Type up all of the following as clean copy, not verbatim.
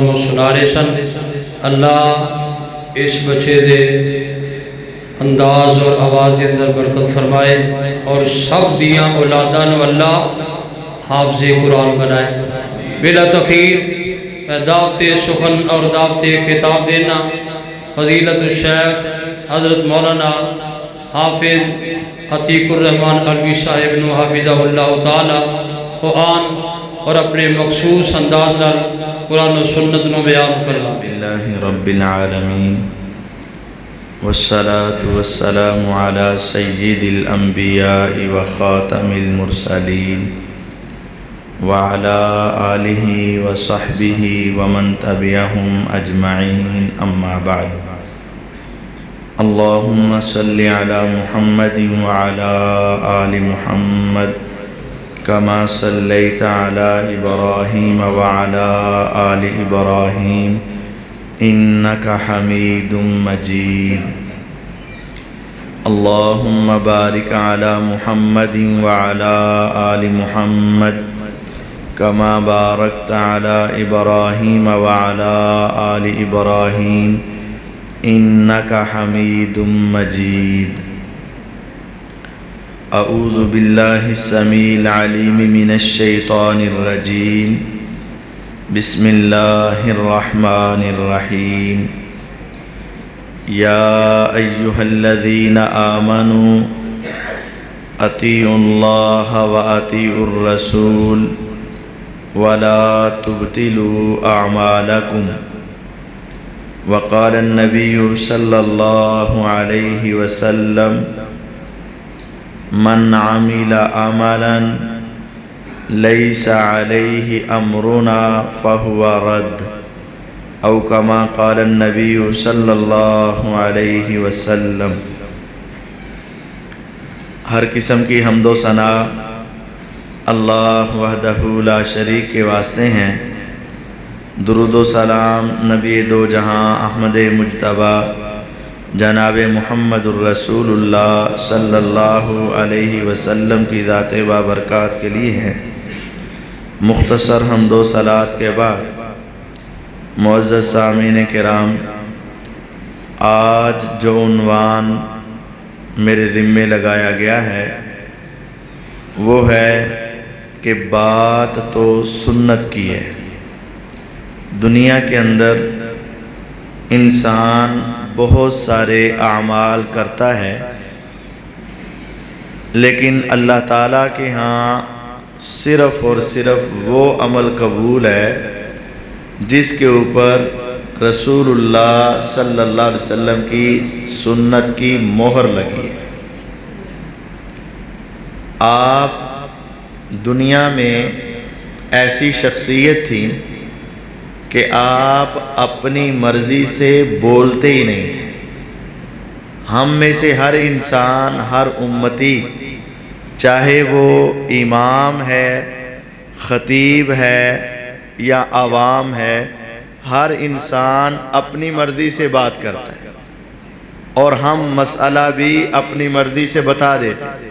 نو سنا رہے سن۔ اللہ اس بچے دے انداز اور آواز کے اندر برکت فرمائے اور سب دیاں اولاداں نو اللہ حافظ قرآن بنائے۔ بلا تخیر میں دعوت سخن اور دعوت خطاب دینا فضیلت الشیخ حضرت مولانا حافظ عتیق الرحمن علوی صاحب نو حافظہ اللہ تعالی قرآن اور اپنے مخصوص انداز نال قرآن و سنت نو بیان فرما۔ للہ رب العالمین والصلاة والسلام على سید الانبیاء وخاتم المرسلین وعلى آلہ وصحبہ ومن تبعہم اجمعین، اما بعد۔ اللہم صلی علی محمد وعلى آل محمد كما صليت على إبراهيم وعلى آل إبراهيم إنك حميد مجيد۔ اللهم بارك على محمد وعلى آل محمد كما باركت على إبراهيم وعلى آل إبراهيم إنك حميد مجيد۔ اعوذ باللہ السمیع العلیم من الشیطان الرجیم، بسم اللہ الرحمن الرحیم۔ یا ایہا الذین آمنوا اطیعوا اللہ واطیعوا الرسول ولا تبطلوا اعمالکم۔ وقال النبی صلی اللہ علیہ وسلم من عمل عملا ليس عليه امرنا فهو رد، او كما قال النبي صلی اللہ علیہ وسلم۔ ہر قسم کی حمد و ثنا اللہ وحدہ لا شریک کے واسطے ہیں۔ درود و سلام نبی دو جہاں احمد مجتبیٰ جناب محمد الرسول اللہ صلی اللہ علیہ وسلم کی ذات بابرکات کے لیے ہے۔ مختصر حمد و صلات کے بعد معزز سامعین کرام، آج جو عنوان میرے ذمے لگایا گیا ہے وہ ہے کہ بات تو سنت کی ہے۔ دنیا کے اندر انسان بہت سارے اعمال کرتا ہے، لیکن اللہ تعالیٰ کے ہاں صرف اور صرف وہ عمل قبول ہے جس کے اوپر رسول اللہ صلی اللہ علیہ وسلم کی سنت کی مہر لگی ہے۔ آپ دنیا میں ایسی شخصیت تھی کہ آپ اپنی مرضی سے بولتے ہی نہیں تھے۔ ہم میں سے ہر انسان، ہر امتی، چاہے وہ امام ہے، خطیب ہے یا عوام ہے، ہر انسان اپنی مرضی سے بات کرتا ہے اور ہم مسئلہ بھی اپنی مرضی سے بتا دیتے ہیں۔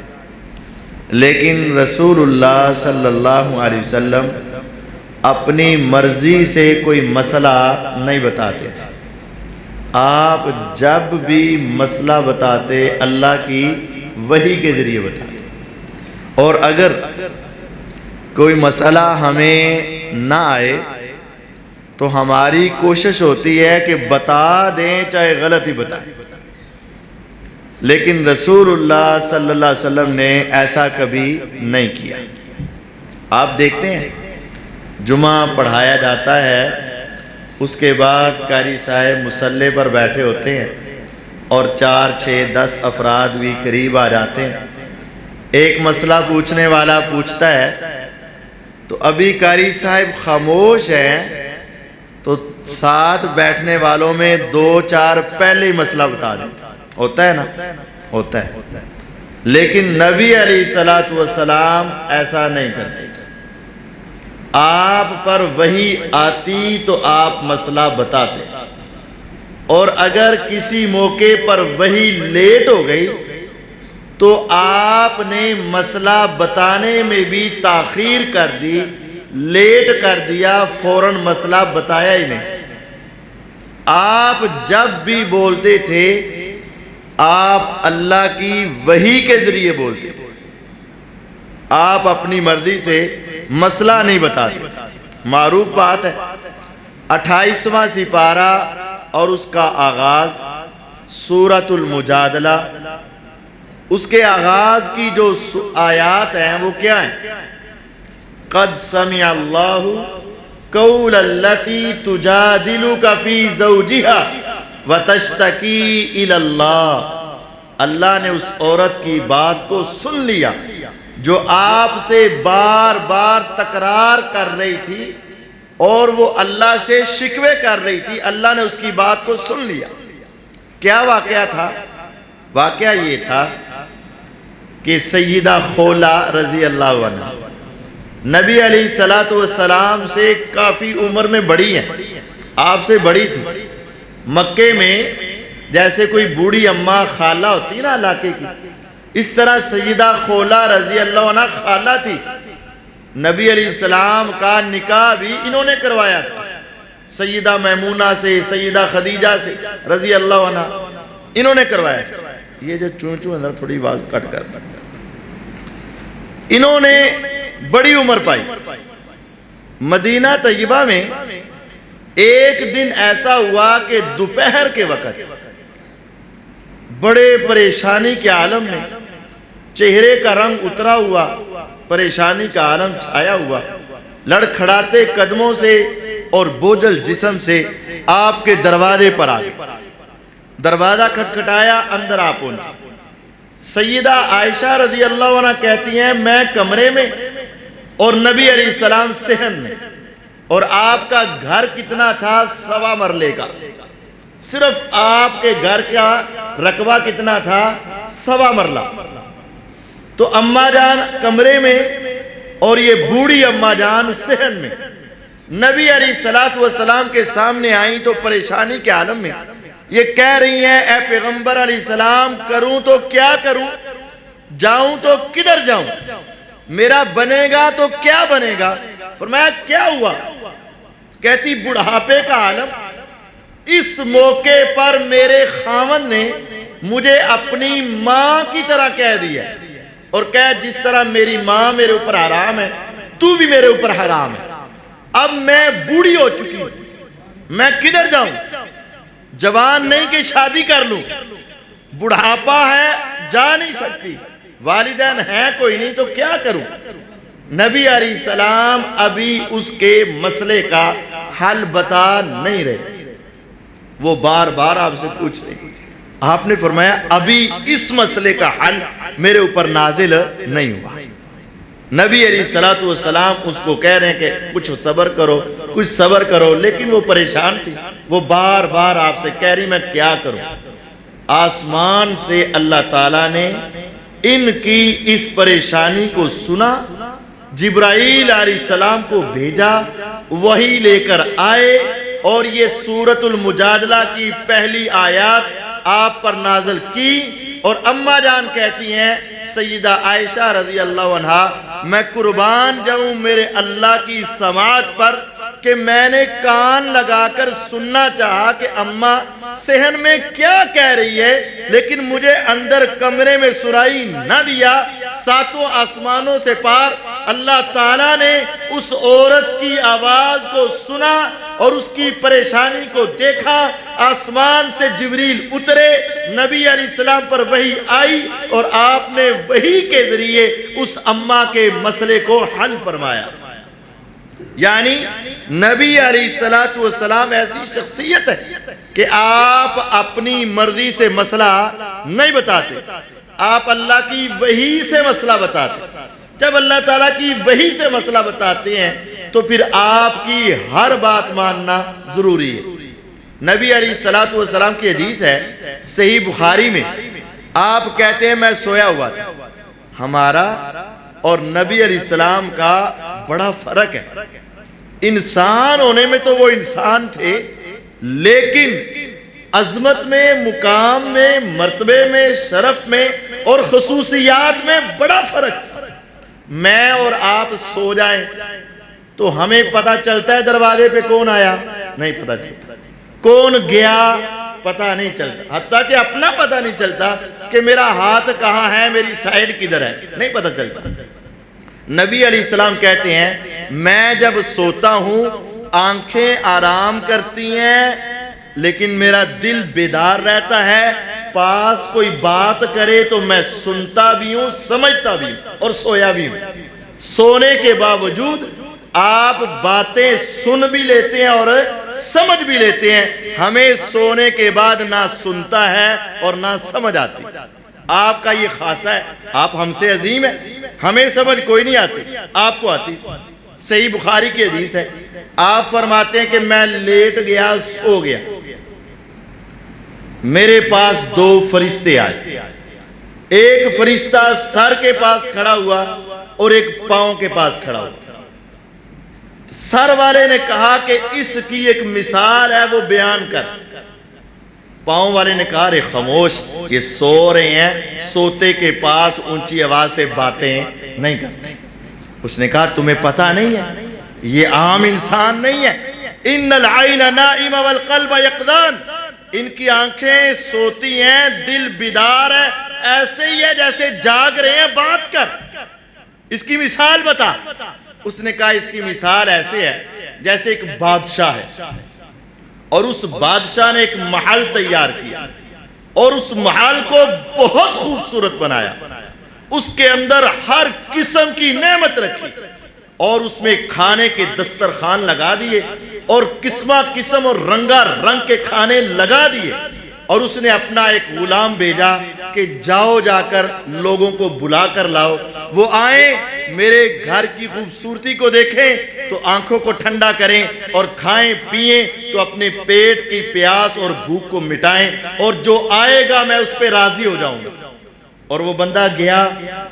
لیکن رسول اللہ صلی اللہ علیہ وسلم اپنی مرضی سے کوئی مسئلہ نہیں بتاتے تھے۔ آپ جب بھی مسئلہ بتاتے اللہ کی وحی کے ذریعے بتاتے، اور اگر کوئی مسئلہ ہمیں نہ آئے تو ہماری کوشش ہوتی ہے کہ بتا دیں، چاہے غلط ہی بتائیں۔ لیکن رسول اللہ صلی اللہ علیہ وسلم نے ایسا کبھی نہیں کیا۔ آپ دیکھتے ہیں جمعہ پڑھایا جاتا ہے، اس کے بعد قاری صاحب مصلی پر بیٹھے ہوتے ہیں اور 4 6 10 افراد بھی قریب آ جاتے ہیں۔ ایک مسئلہ پوچھنے والا پوچھتا ہے تو ابھی قاری صاحب خاموش ہیں تو ساتھ بیٹھنے والوں میں 2 4 پہلے ہی مسئلہ بتا دیتے۔ ہوتا ہے نا؟ ہوتا ہے۔ لیکن نبی علیہ الصلوۃ والسلام ایسا نہیں کرتے۔ آپ پر وحی آتی تو آپ مسئلہ بتاتے، اور اگر کسی موقع پر وحی لیٹ ہو گئی تو آپ نے مسئلہ بتانے میں بھی تاخیر کر دی لیٹ کر دیا، فوراً مسئلہ بتایا ہی نہیں۔ آپ جب بھی بولتے تھے آپ اللہ کی وحی کے ذریعے بولتے تھے، آپ اپنی مرضی سے مسئلہ نہیں بتاتے۔ معروف بات ہے، 28واں سپارہ اور اس کا آغاز سورۃ المجادلہ، اس کے آغاز کی جو آیات ہیں وہ کیا ہیں؟ قد سمع اللہ قول التی تجادلک فی زوجها وتشتکی الی اللہ۔ اللہ نے اس عورت کی بات کو سن لیا جو آپ سے بار بار تکرار کر رہی تھی اور وہ اللہ سے شکوے کر رہی تھی، اللہ نے اس کی بات کو سن لیا۔ کیا واقعہ تھا؟ واقعہ یہ تھا کہ سیدہ خولہ رضی اللہ عنہ نبی علیہ السلام سے کافی عمر میں بڑی ہیں، آپ سے بڑی تھی۔ مکے میں جیسے کوئی بوڑھی اماں خالہ ہوتی نا علاقے کی، اس طرح سیدہ خولہ رضی اللہ عنہ خالہ تھی۔ نبی علیہ السلام کا نکاح بھی انہوں نے کروایا تھا، سیدہ میمونہ سے، سیدہ خدیجہ سے رضی اللہ عنہ انہوں نے کروایا تھا۔ یہ جو چون اندر تھوڑی آواز کٹ کر انہوں نے بڑی عمر پائی۔ مدینہ طیبہ میں ایک دن ایسا ہوا کہ دوپہر کے وقت بڑے پریشانی کے عالم میں، چہرے کا رنگ اترا ہوا، پریشانی کا عالم چھایا ہوا، لڑکھڑاتے قدموں سے اور بوجھل جسم سے آپ کے دروازے پر آ گئے۔ دروازہ کھٹکھٹایا، اندر آ پہنچی۔ سیدہ عائشہ رضی اللہ عنہ کہتی ہیں میں کمرے میں اور نبی علیہ السلام صحن میں، اور آپ کا گھر کتنا تھا؟ 1.25 مرلے کا۔ صرف آپ کے گھر کا رقبہ کتنا تھا؟ 1.25 مرلہ۔ تو اماں جان کمرے میں اور یہ بوڑھی اماں جان صحن میں نبی علیہ السلام کے سامنے آئیں تو پریشانی کے عالم میں یہ کہہ رہی ہیں اے پیغمبر علیہ السلام، کروں تو کیا کروں، جاؤں تو کدھر جاؤں، میرا بنے گا تو کیا بنے گا؟ فرمایا کیا ہوا؟ کہتی بڑھاپے کا عالم، اس موقع پر میرے خاوند نے مجھے اپنی ماں کی طرح کہہ دیا اور کہہ جس طرح میری ماں میرے اوپر حرام ہے تو بھی میرے اوپر حرام ہے۔ اب میں بوڑھی ہو چکی ہوں، میں کدھر جاؤں؟ جوان نہیں کہ شادی کر لوں، بڑھاپا ہے جا نہیں سکتی، والدین ہیں کوئی نہیں تو کیا کروں؟ نبی علیہ السلام ابھی اس کے مسئلے کا حل بتا نہیں رہے، وہ بار بار آپ سے پوچھ رہے۔ آپ نے فرمایا ابھی اس مسئلے کا حل میرے اوپر نازل نہیں ہوا۔ نبی علیہ السلام اس کو کہہ رہے ہیں کہ کچھ صبر کرو، کچھ صبر کرو، لیکن وہ پریشان تھی، وہ بار بار آپ سے کہہ رہی میں کیا کروں؟ آسمان سے اللہ تعالیٰ نے ان کی اس پریشانی کو سنا، جبرائیل علیہ السلام کو بھیجا، وحی لے کر آئے اور یہ سورۃ المجادلہ کی پہلی آیات آپ پر نازل کی۔ اور اماں جان کہتی ہیں سیدہ عائشہ رضی اللہ عنہا میں قربان جاؤں میرے اللہ کی سماعت پر کہ میں نے کان لگا کر سننا چاہا کہ اماں صحن میں کیا کہہ رہی ہے، لیکن مجھے اندر کمرے میں سرائی نہ دیا۔ 7 آسمانوں سے پار اللہ تعالیٰ نے اس عورت کی آواز کو سنا اور اس کی پریشانی کو دیکھا۔ آسمان سے جبریل اترے، نبی علیہ السلام پر وحی آئی اور آپ نے وحی کے ذریعے اس اماں کے مسئلے کو حل فرمایا۔ یعنی نبی علیہ السلام ایسی شخصیت ہے کہ آپ اپنی مرضی سے مسئلہ نہیں بتاتے، آپ اللہ کی وحی سے مسئلہ بتاتے۔ جب اللہ تعالیٰ کی وحی سے مسئلہ بتاتے ہیں تو پھر آپ کی ہر بات ماننا ضروری ہے۔ نبی علیہ السلام کی حدیث ہے صحیح بخاری میں، آپ کہتے ہیں میں سویا ہوا تھا، ہمارا اور نبی علیہ السلام کا بڑا فرق ہے۔ انسان ہونے میں تو وہ انسان تھے، لیکن عظمت میں، مقام میں، مرتبے میں، شرف میں اور خصوصیات میں بڑا فرق تھا۔ میں اور آپ سو جائیں تو ہمیں پتہ چلتا ہے دروازے پہ کون آیا؟ نہیں پتہ چلتا. کون گیا پتہ نہیں چلتا. حتیٰ کہ اپنا پتہ نہیں چلتا کہ میرا ہاتھ کہاں ہے، میری سائیڈ کدھر ہے، نہیں پتہ چلتا. نبی علیہ السلام کہتے ہیں میں جب سوتا ہوں آنکھیں آرام کرتی ہیں لیکن میرا دل بیدار رہتا ہے. پاس کوئی بات کرے تو میں سنتا بھی ہوں، سمجھتا بھی ہوں اور سویا بھی ہوں. سونے کے باوجود آپ باتیں سن بھی لیتے ہیں اور سمجھ بھی لیتے ہیں. ہمیں سونے کے بعد نہ سنتا ہے اور نہ سمجھ آتی. آپ کا یہ خاصہ ہے، آپ ہم سے عظیم ہیں. ہمیں سمجھ کوئی نہیں آتی، آپ کو آتی. صحیح بخاری کی حدیث ہے، آپ فرماتے ہیں کہ میں لیٹ گیا، سو گیا، میرے پاس 2 فرشتے آئے. ایک فرشتہ سر کے پاس کھڑا ہوا اور ایک پاؤں کے پاس کھڑا ہوا. سر والے نے کہا کہ اس کی ایک مثال ہے، وہ بیان کر. پاؤں والے نے کہا رے خاموش، یہ سو رہے ہیں، سوتے کے پاس اونچی آواز سے باتیں نہیں کرتے. اس نے کہا تمہیں پتہ نہیں ہے، یہ عام انسان نہیں ہے. ان العین نائم والقلب یقظان، ان کی آنکھیں سوتی ہیں، دل بیدار ہے. ایسے ہی ہے جیسے جاگ رہے ہیں، بات کر، اس کی مثال بتا. اس نے کہا اس کی مثال ایسے ہے جیسے ایک بادشاہ ہے اور اس بادشاہ نے ایک محل تیار کیا اور اس محل کو بہت خوبصورت بنایا. اس کے اندر ہر قسم کی نعمت رکھی اور اس میں کھانے کے دسترخوان لگا دیے اور قسمہ قسم اور رنگا رنگ کے کھانے لگا دیے. اور اس نے اپنا ایک غلام بھیجا کہ جاؤ جا کر لوگوں کو بلا کر لاؤ، وہ آئیں میرے گھر کی خوبصورتی کو دیکھیں تو آنکھوں کو ٹھنڈا کریں اور کھائیں پئیں تو اپنے پیٹ کی پیاس اور بھوک کو مٹائیں، اور جو آئے گا میں اس پہ راضی ہو جاؤں گا. اور وہ بندہ گیا،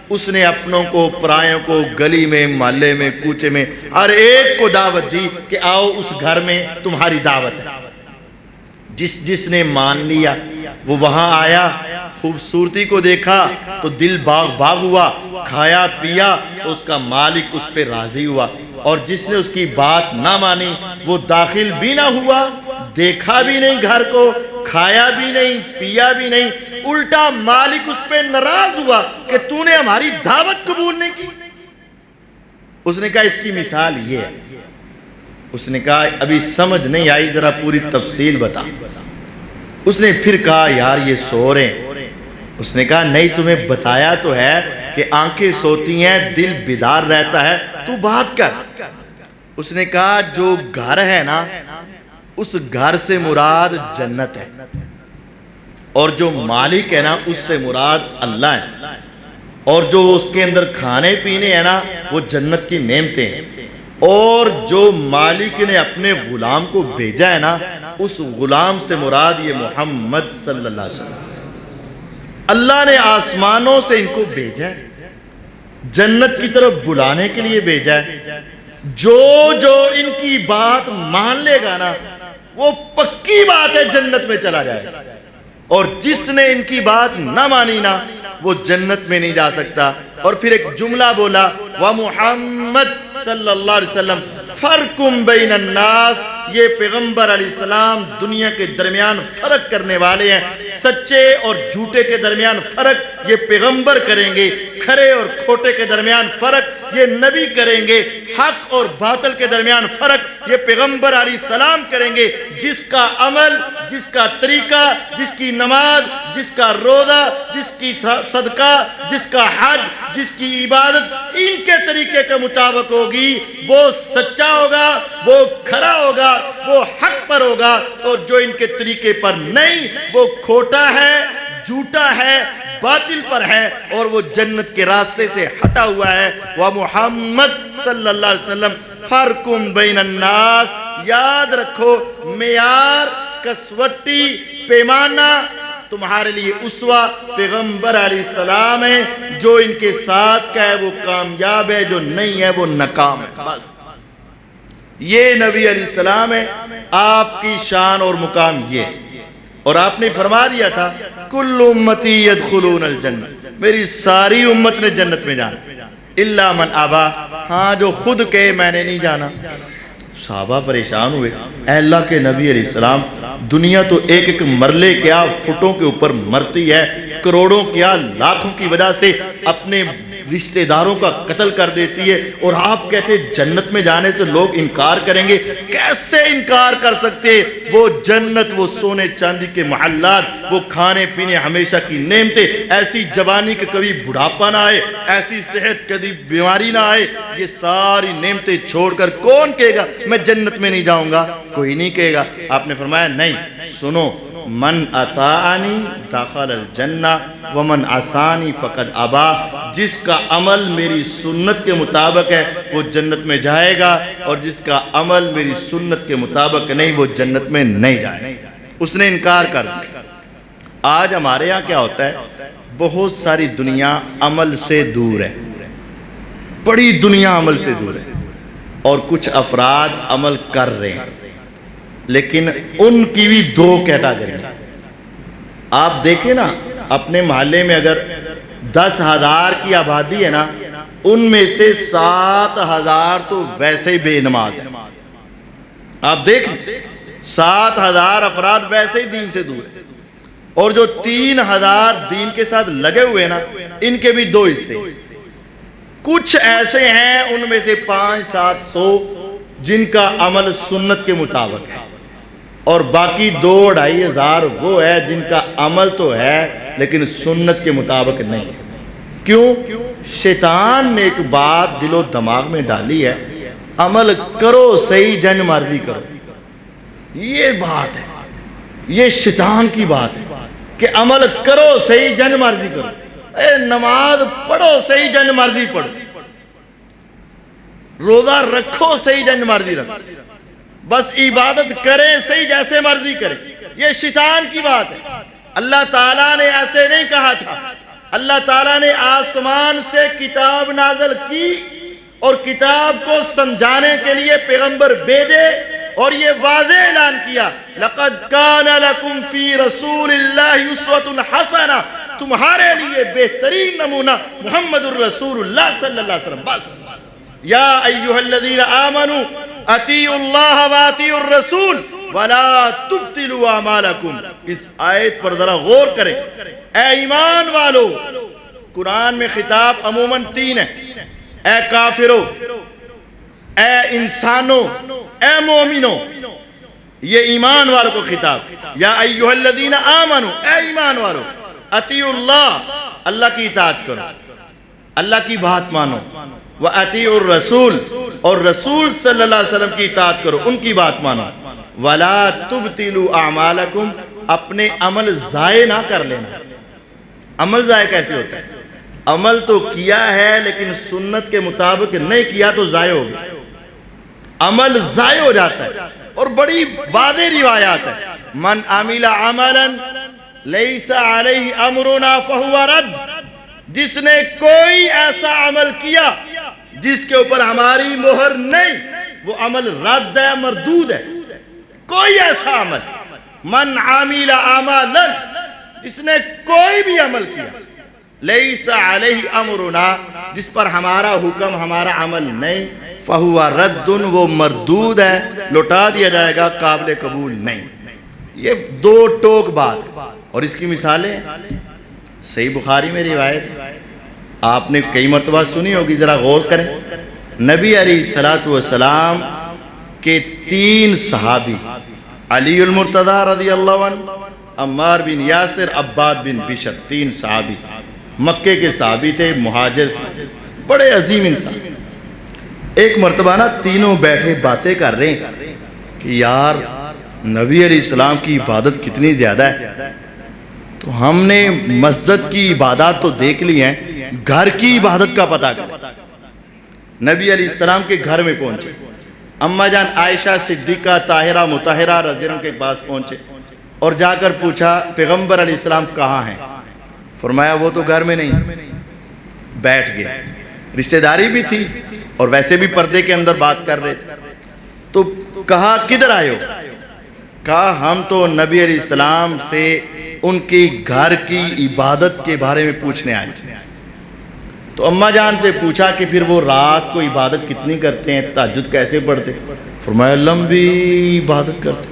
اس نے اپنوں کو، پرایوں کو، گلی میں، محلے میں، کوچے میں ہر ایک کو دعوت دی کہ آؤ اس گھر میں تمہاری دعوت ہے. جس نے مان لیا وہ وہاں آیا، خوبصورتی کو دیکھا تو دل باغ ہوا، کھایا پیا تو اس کا مالک اس پہ راضی ہوا. اور جس نے اس کی بات نہ مانی وہ داخل بھی نہ ہوا، دیکھا بھی نہیں گھر کو، کھایا بھی نہیں، پیا بھی نہیں، الٹا مالک اس پہ ناراض ہوا کہ تو نے ہماری دعوت قبول نہیں کی. اس نے کہا اس کی مثال یہ ہے. اس نے کہا ابھی سمجھ نہیں آئی، ذرا پوری تفصیل بتا. اس نے پھر کہا یار یہ سو رہے ہیں. اس نے کہا نہیں تمہیں بتایا تو ہے کہ آنکھیں سوتی ہیں، دل بیدار رہتا ہے، تو بات کر. اس نے کہا جو گھر ہے نا اس گھر سے مراد جنت ہے اور جو مالک ہے نا اس سے مراد اللہ ہے، اور جو اس کے اندر کھانے پینے ہیں نا وہ جنت کی نعمتیں ہیں، اور جو مالک نے اپنے غلام کو بھیجا ہے نا اس غلام سے مراد یہ محمد صلی اللہ علیہ وسلم. اللہ نے آسمانوں سے ان کو بھیجا ہے، جنت کی طرف بلانے کے لیے بھیجا ہے. جو ان کی بات مان لے گا نا وہ پکی بات ہے جنت میں چلا جائے، اور جس نے ان کی بات نہ مانی نا وہ جنت میں نہیں جا سکتا. اور پھر ایک جملہ بولا وَمُحَمَّد صلی اللہ علیہ وسلم فرقم بین الناس، یہ پیغمبر علیہ السلام دنیا کے درمیان فرق کرنے والے ہیں. سچے اور جھوٹے کے درمیان فرق یہ پیغمبر کریں گے، کھرے اور کھوٹے کے درمیان فرق یہ نبی کریں گے، حق اور باطل کے درمیان فرق یہ پیغمبر علیہ السلام کریں گے. جس کا عمل، جس کا طریقہ، جس کی نماز، جس کا روزہ، جس کی صدقہ، جس کا حج، جس کی عبادت ان کے طریقے کے مطابق ہوگی وہ سچا ہوگا، وہ کھرا ہوگا، وہ حق پر ہوگا. اور جو ان کے طریقے پر نہیں وہ کھوٹا ہے، جھوٹا ہے، باطل پر ہے اور وہ جنت کے راستے سے ہٹا ہوا ہے. وَمُحَمَّد صلی اللہ علیہ وسلم فرقم بین الناس. یاد رکھو معیار، کسوٹی، پیمانہ تمہارے لیے اسوہ پیغمبر علیہ السلام ہے. جو ان کے ساتھ کا ہے وہ کامیاب ہے، جو نہیں ہے وہ ناکام ہے. بس یہ نبی علیہ السلام ہے، آپ کی شان اور مقام یہ. اور آپ نے فرما دیا تھا کل امتی یدخلون الجنہ، میری ساری امت نے جنت میں جانا الا من ابا، ہاں جو خود کہے میں نے نہیں جانا۔ صحابہ پریشان ہوئے، اے اللہ کے نبی علیہ السلام، دنیا تو ایک ایک مرلے کیا فٹوں کے اوپر مرتی ہے، کروڑوں کیا لاکھوں کی وجہ سے اپنے رشتہ داروں کا قتل کر دیتی ہے، اور آپ کہتے جنت میں جانے سے لوگ انکار کریں گے؟ کیسے انکار کر سکتے؟ وہ جنت، وہ سونے چاندی کے محلات، وہ کھانے پینے ہمیشہ کی نعمتیں، ایسی جوانی کہ کبھی بڑھاپا نہ آئے، ایسی صحت کبھی بیماری نہ آئے، یہ ساری نعمتیں چھوڑ کر کون کہے گا میں جنت میں نہیں جاؤں گا؟ کوئی نہیں کہے گا۔ آپ نے فرمایا نہیں، سنو، من اطاعنی دخل الجنہ ومن عصانی فقد ابا، جس کا عمل میری سنت کے مطابق ہے وہ جنت میں جائے گا، اور جس کا عمل میری سنت کے مطابق نہیں وہ جنت میں نہیں جائے گا۔ اس نے انکار کر دیا۔ آج ہمارے یہاں کیا ہوتا ہے، بہت ساری دنیا عمل سے دور ہے، بڑی دنیا عمل سے دور ہے، اور کچھ افراد عمل کر رہے ہیں، لیکن ان کی بھی دو کیٹاگری ہیں۔ آپ دیکھیں نا، اپنے محلے میں اگر 10,000 کی آبادی ہے نا، ان میں سے 7,000 تو ویسے ہی بے نماز ہیں۔ آپ دیکھیں 7,000 افراد ویسے ہی دین سے دور ہیں، اور جو 3,000 دین کے ساتھ لگے ہوئے نا، ان کے بھی دو حصے۔ کچھ ایسے ہیں ان میں سے 500-700 جن کا عمل سنت کے مطابق ہے، اور باقی 2,500 وہ ہے جن کا عمل تو ہے لیکن سنت کے مطابق نہیں ہے۔ کیوں؟ شیطان نے ایک بات دل و دماغ میں ڈالی ہے، عمل کرو صحیح جن مرضی کرو۔ یہ بات ہے، یہ شیطان کی بات ہے کہ عمل کرو صحیح جن مرضی کرو۔ اے نماز پڑھو صحیح جن مرضی پڑھو، روزہ رکھو صحیح جن مرضی رکھو، بس عبادت کریں صحیح جیسے مرضی کریں۔ یہ شیطان کی بات ہے۔ اللہ تعالیٰ نے ایسے نہیں کہا تھا۔ اللہ تعالیٰ نے آسمان سے کتاب نازل کی اور کتاب کو سمجھانے کے لیے پیغمبر بھیجے، اور یہ واضح اعلان کیا، لَقَدْ كَانَ لَكُمْ فِي رَسُولِ اللَّهِ أُسْوَةٌ حَسَنَةٌ، تمہارے لیے بہترین نمونہ محمد الرسول اللہ صلی اللہ علیہ وسلم۔ بس یا ایھا الذین آمنوا اطیعوا اللہ واطیعوا الرسول ولا تبطلوا اعمالکم۔ اس آیت پر ذرا غور کریں۔ اے ایمان والو، قرآن میں خطاب عموماً 3 ہے، اے کافرو، اے انسانوں، اے مومنوں، یہ ایمان والوں کو خطاب۔ یا ایھا الذین آمنوا، اے ایمان والو، اطیعوا اللہ، اللہ کی اطاعت کرو، اللہ کی بات مانو، وَأَطِيعُوا الرَّسُولِ، اور رسول صلی اللہ علیہ وسلم کی اطاعت کرو، ان کی بات مانو، وَلَا تُبْطِلُوا أَعْمَالَكُمْ، اپنے عمل ضائع نہ کر لینا۔ عمل ضائع کیسے ہوتا ہے؟ عمل تو کیا ہے لیکن سنت کے مطابق نہیں کیا تو ضائع ہو گیا، عمل ضائع ہو جاتا ہے۔ اور بڑی واضح روایات ہے، من عمل عملا لیس علیہ امرنا فہو رد، جس نے کوئی ایسا عمل کیا جس کے اوپر ہماری مہر نہیں، وہ عمل رد ہے، مردود ہے۔ کوئی ایسا عمل، من عمل عملا، جس نے کوئی بھی عمل کیا، لیس علیہ امرنا، جس پر ہمارا حکم، ہمارا عمل نہیں، فہو رد، وہ مردود ہے، لوٹا دیا جائے گا، قابل قبول نہیں۔ یہ 2 ٹوک بات، اور اس کی مثالیں صحیح بخاری میں روایت ہے، آپ نے کئی مرتبہ سنی ہوگی، ذرا غور کریں۔ نبی علیہ السلام کے 3 صحابی، علی المرتضی رضی اللہ عنہ، عمار بن یاسر، عباد بن بشر، 3 صحابی مکے کے صحابی تھے، مہاجر سے، بڑے عظیم انسان۔ ایک مرتبہ نا تینوں بیٹھے باتیں کر رہے ہیں کہ یار نبی علیہ السلام کی عبادت کتنی زیادہ ہے، تو ہم نے مسجد کی عبادات تو دیکھ لی ہیں، گھر کی عبادت کا پتہ کریں۔ نبی علیہ السلام کے گھر میں پہنچے، اماں جان عائشہ صدیقہ طاہرہ مطہرہ رضی اللہ عنہ کے پاس پہنچے، اور جا کر پوچھا پیغمبر علیہ السلام کہاں ہیں؟ فرمایا وہ تو گھر میں نہیں۔ بیٹھ گئے، رشتہ داری بھی تھی اور ویسے بھی پردے کے اندر بات کر رہے تھے، تو کہا کدھر آئے ہو؟ کہا ہم تو نبی علیہ السلام سے ان کی گھر کی عبادت کے بارے میں پوچھنے آئے تھے۔ تو اماں جان سے پوچھا کہ پھر وہ رات کو عبادت کتنی کرتے ہیں، تہجد کیسے پڑھتے؟ فرمایا لمبی عبادت کرتے،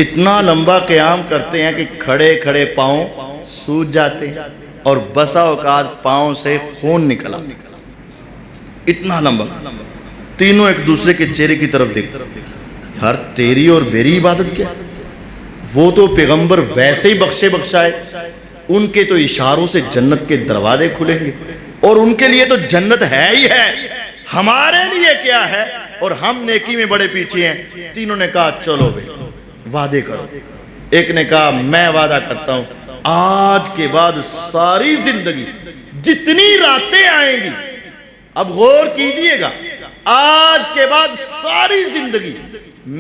اتنا لمبا قیام کرتے ہیں کہ کھڑے کھڑے پاؤں سوج جاتے ہیں اور بسا اوقات پاؤں سے خون نکلا، اتنا لمبا۔ تینوں ایک دوسرے کے چہرے کی طرف دیکھتے، یار تیری اور میری عبادت کیا؟ وہ تو پیغمبر ویسے ہی بخشے بخشائے، ان کے تو اشاروں سے جنت کے دروازے کھلیں گے، اور ان کے لیے تو جنت ہے ہی ہے، ہمارے لیے کیا ہے؟ اور ہم نیکی میں بڑے پیچھے ہیں۔ تینوں نے کہا چلو بھائی وعدے کرو۔ ایک نے کہا میں وعدہ کرتا ہوں آج کے بعد ساری زندگی جتنی راتیں آئیں گی، اب غور کیجئے گا، آج کے بعد ساری زندگی،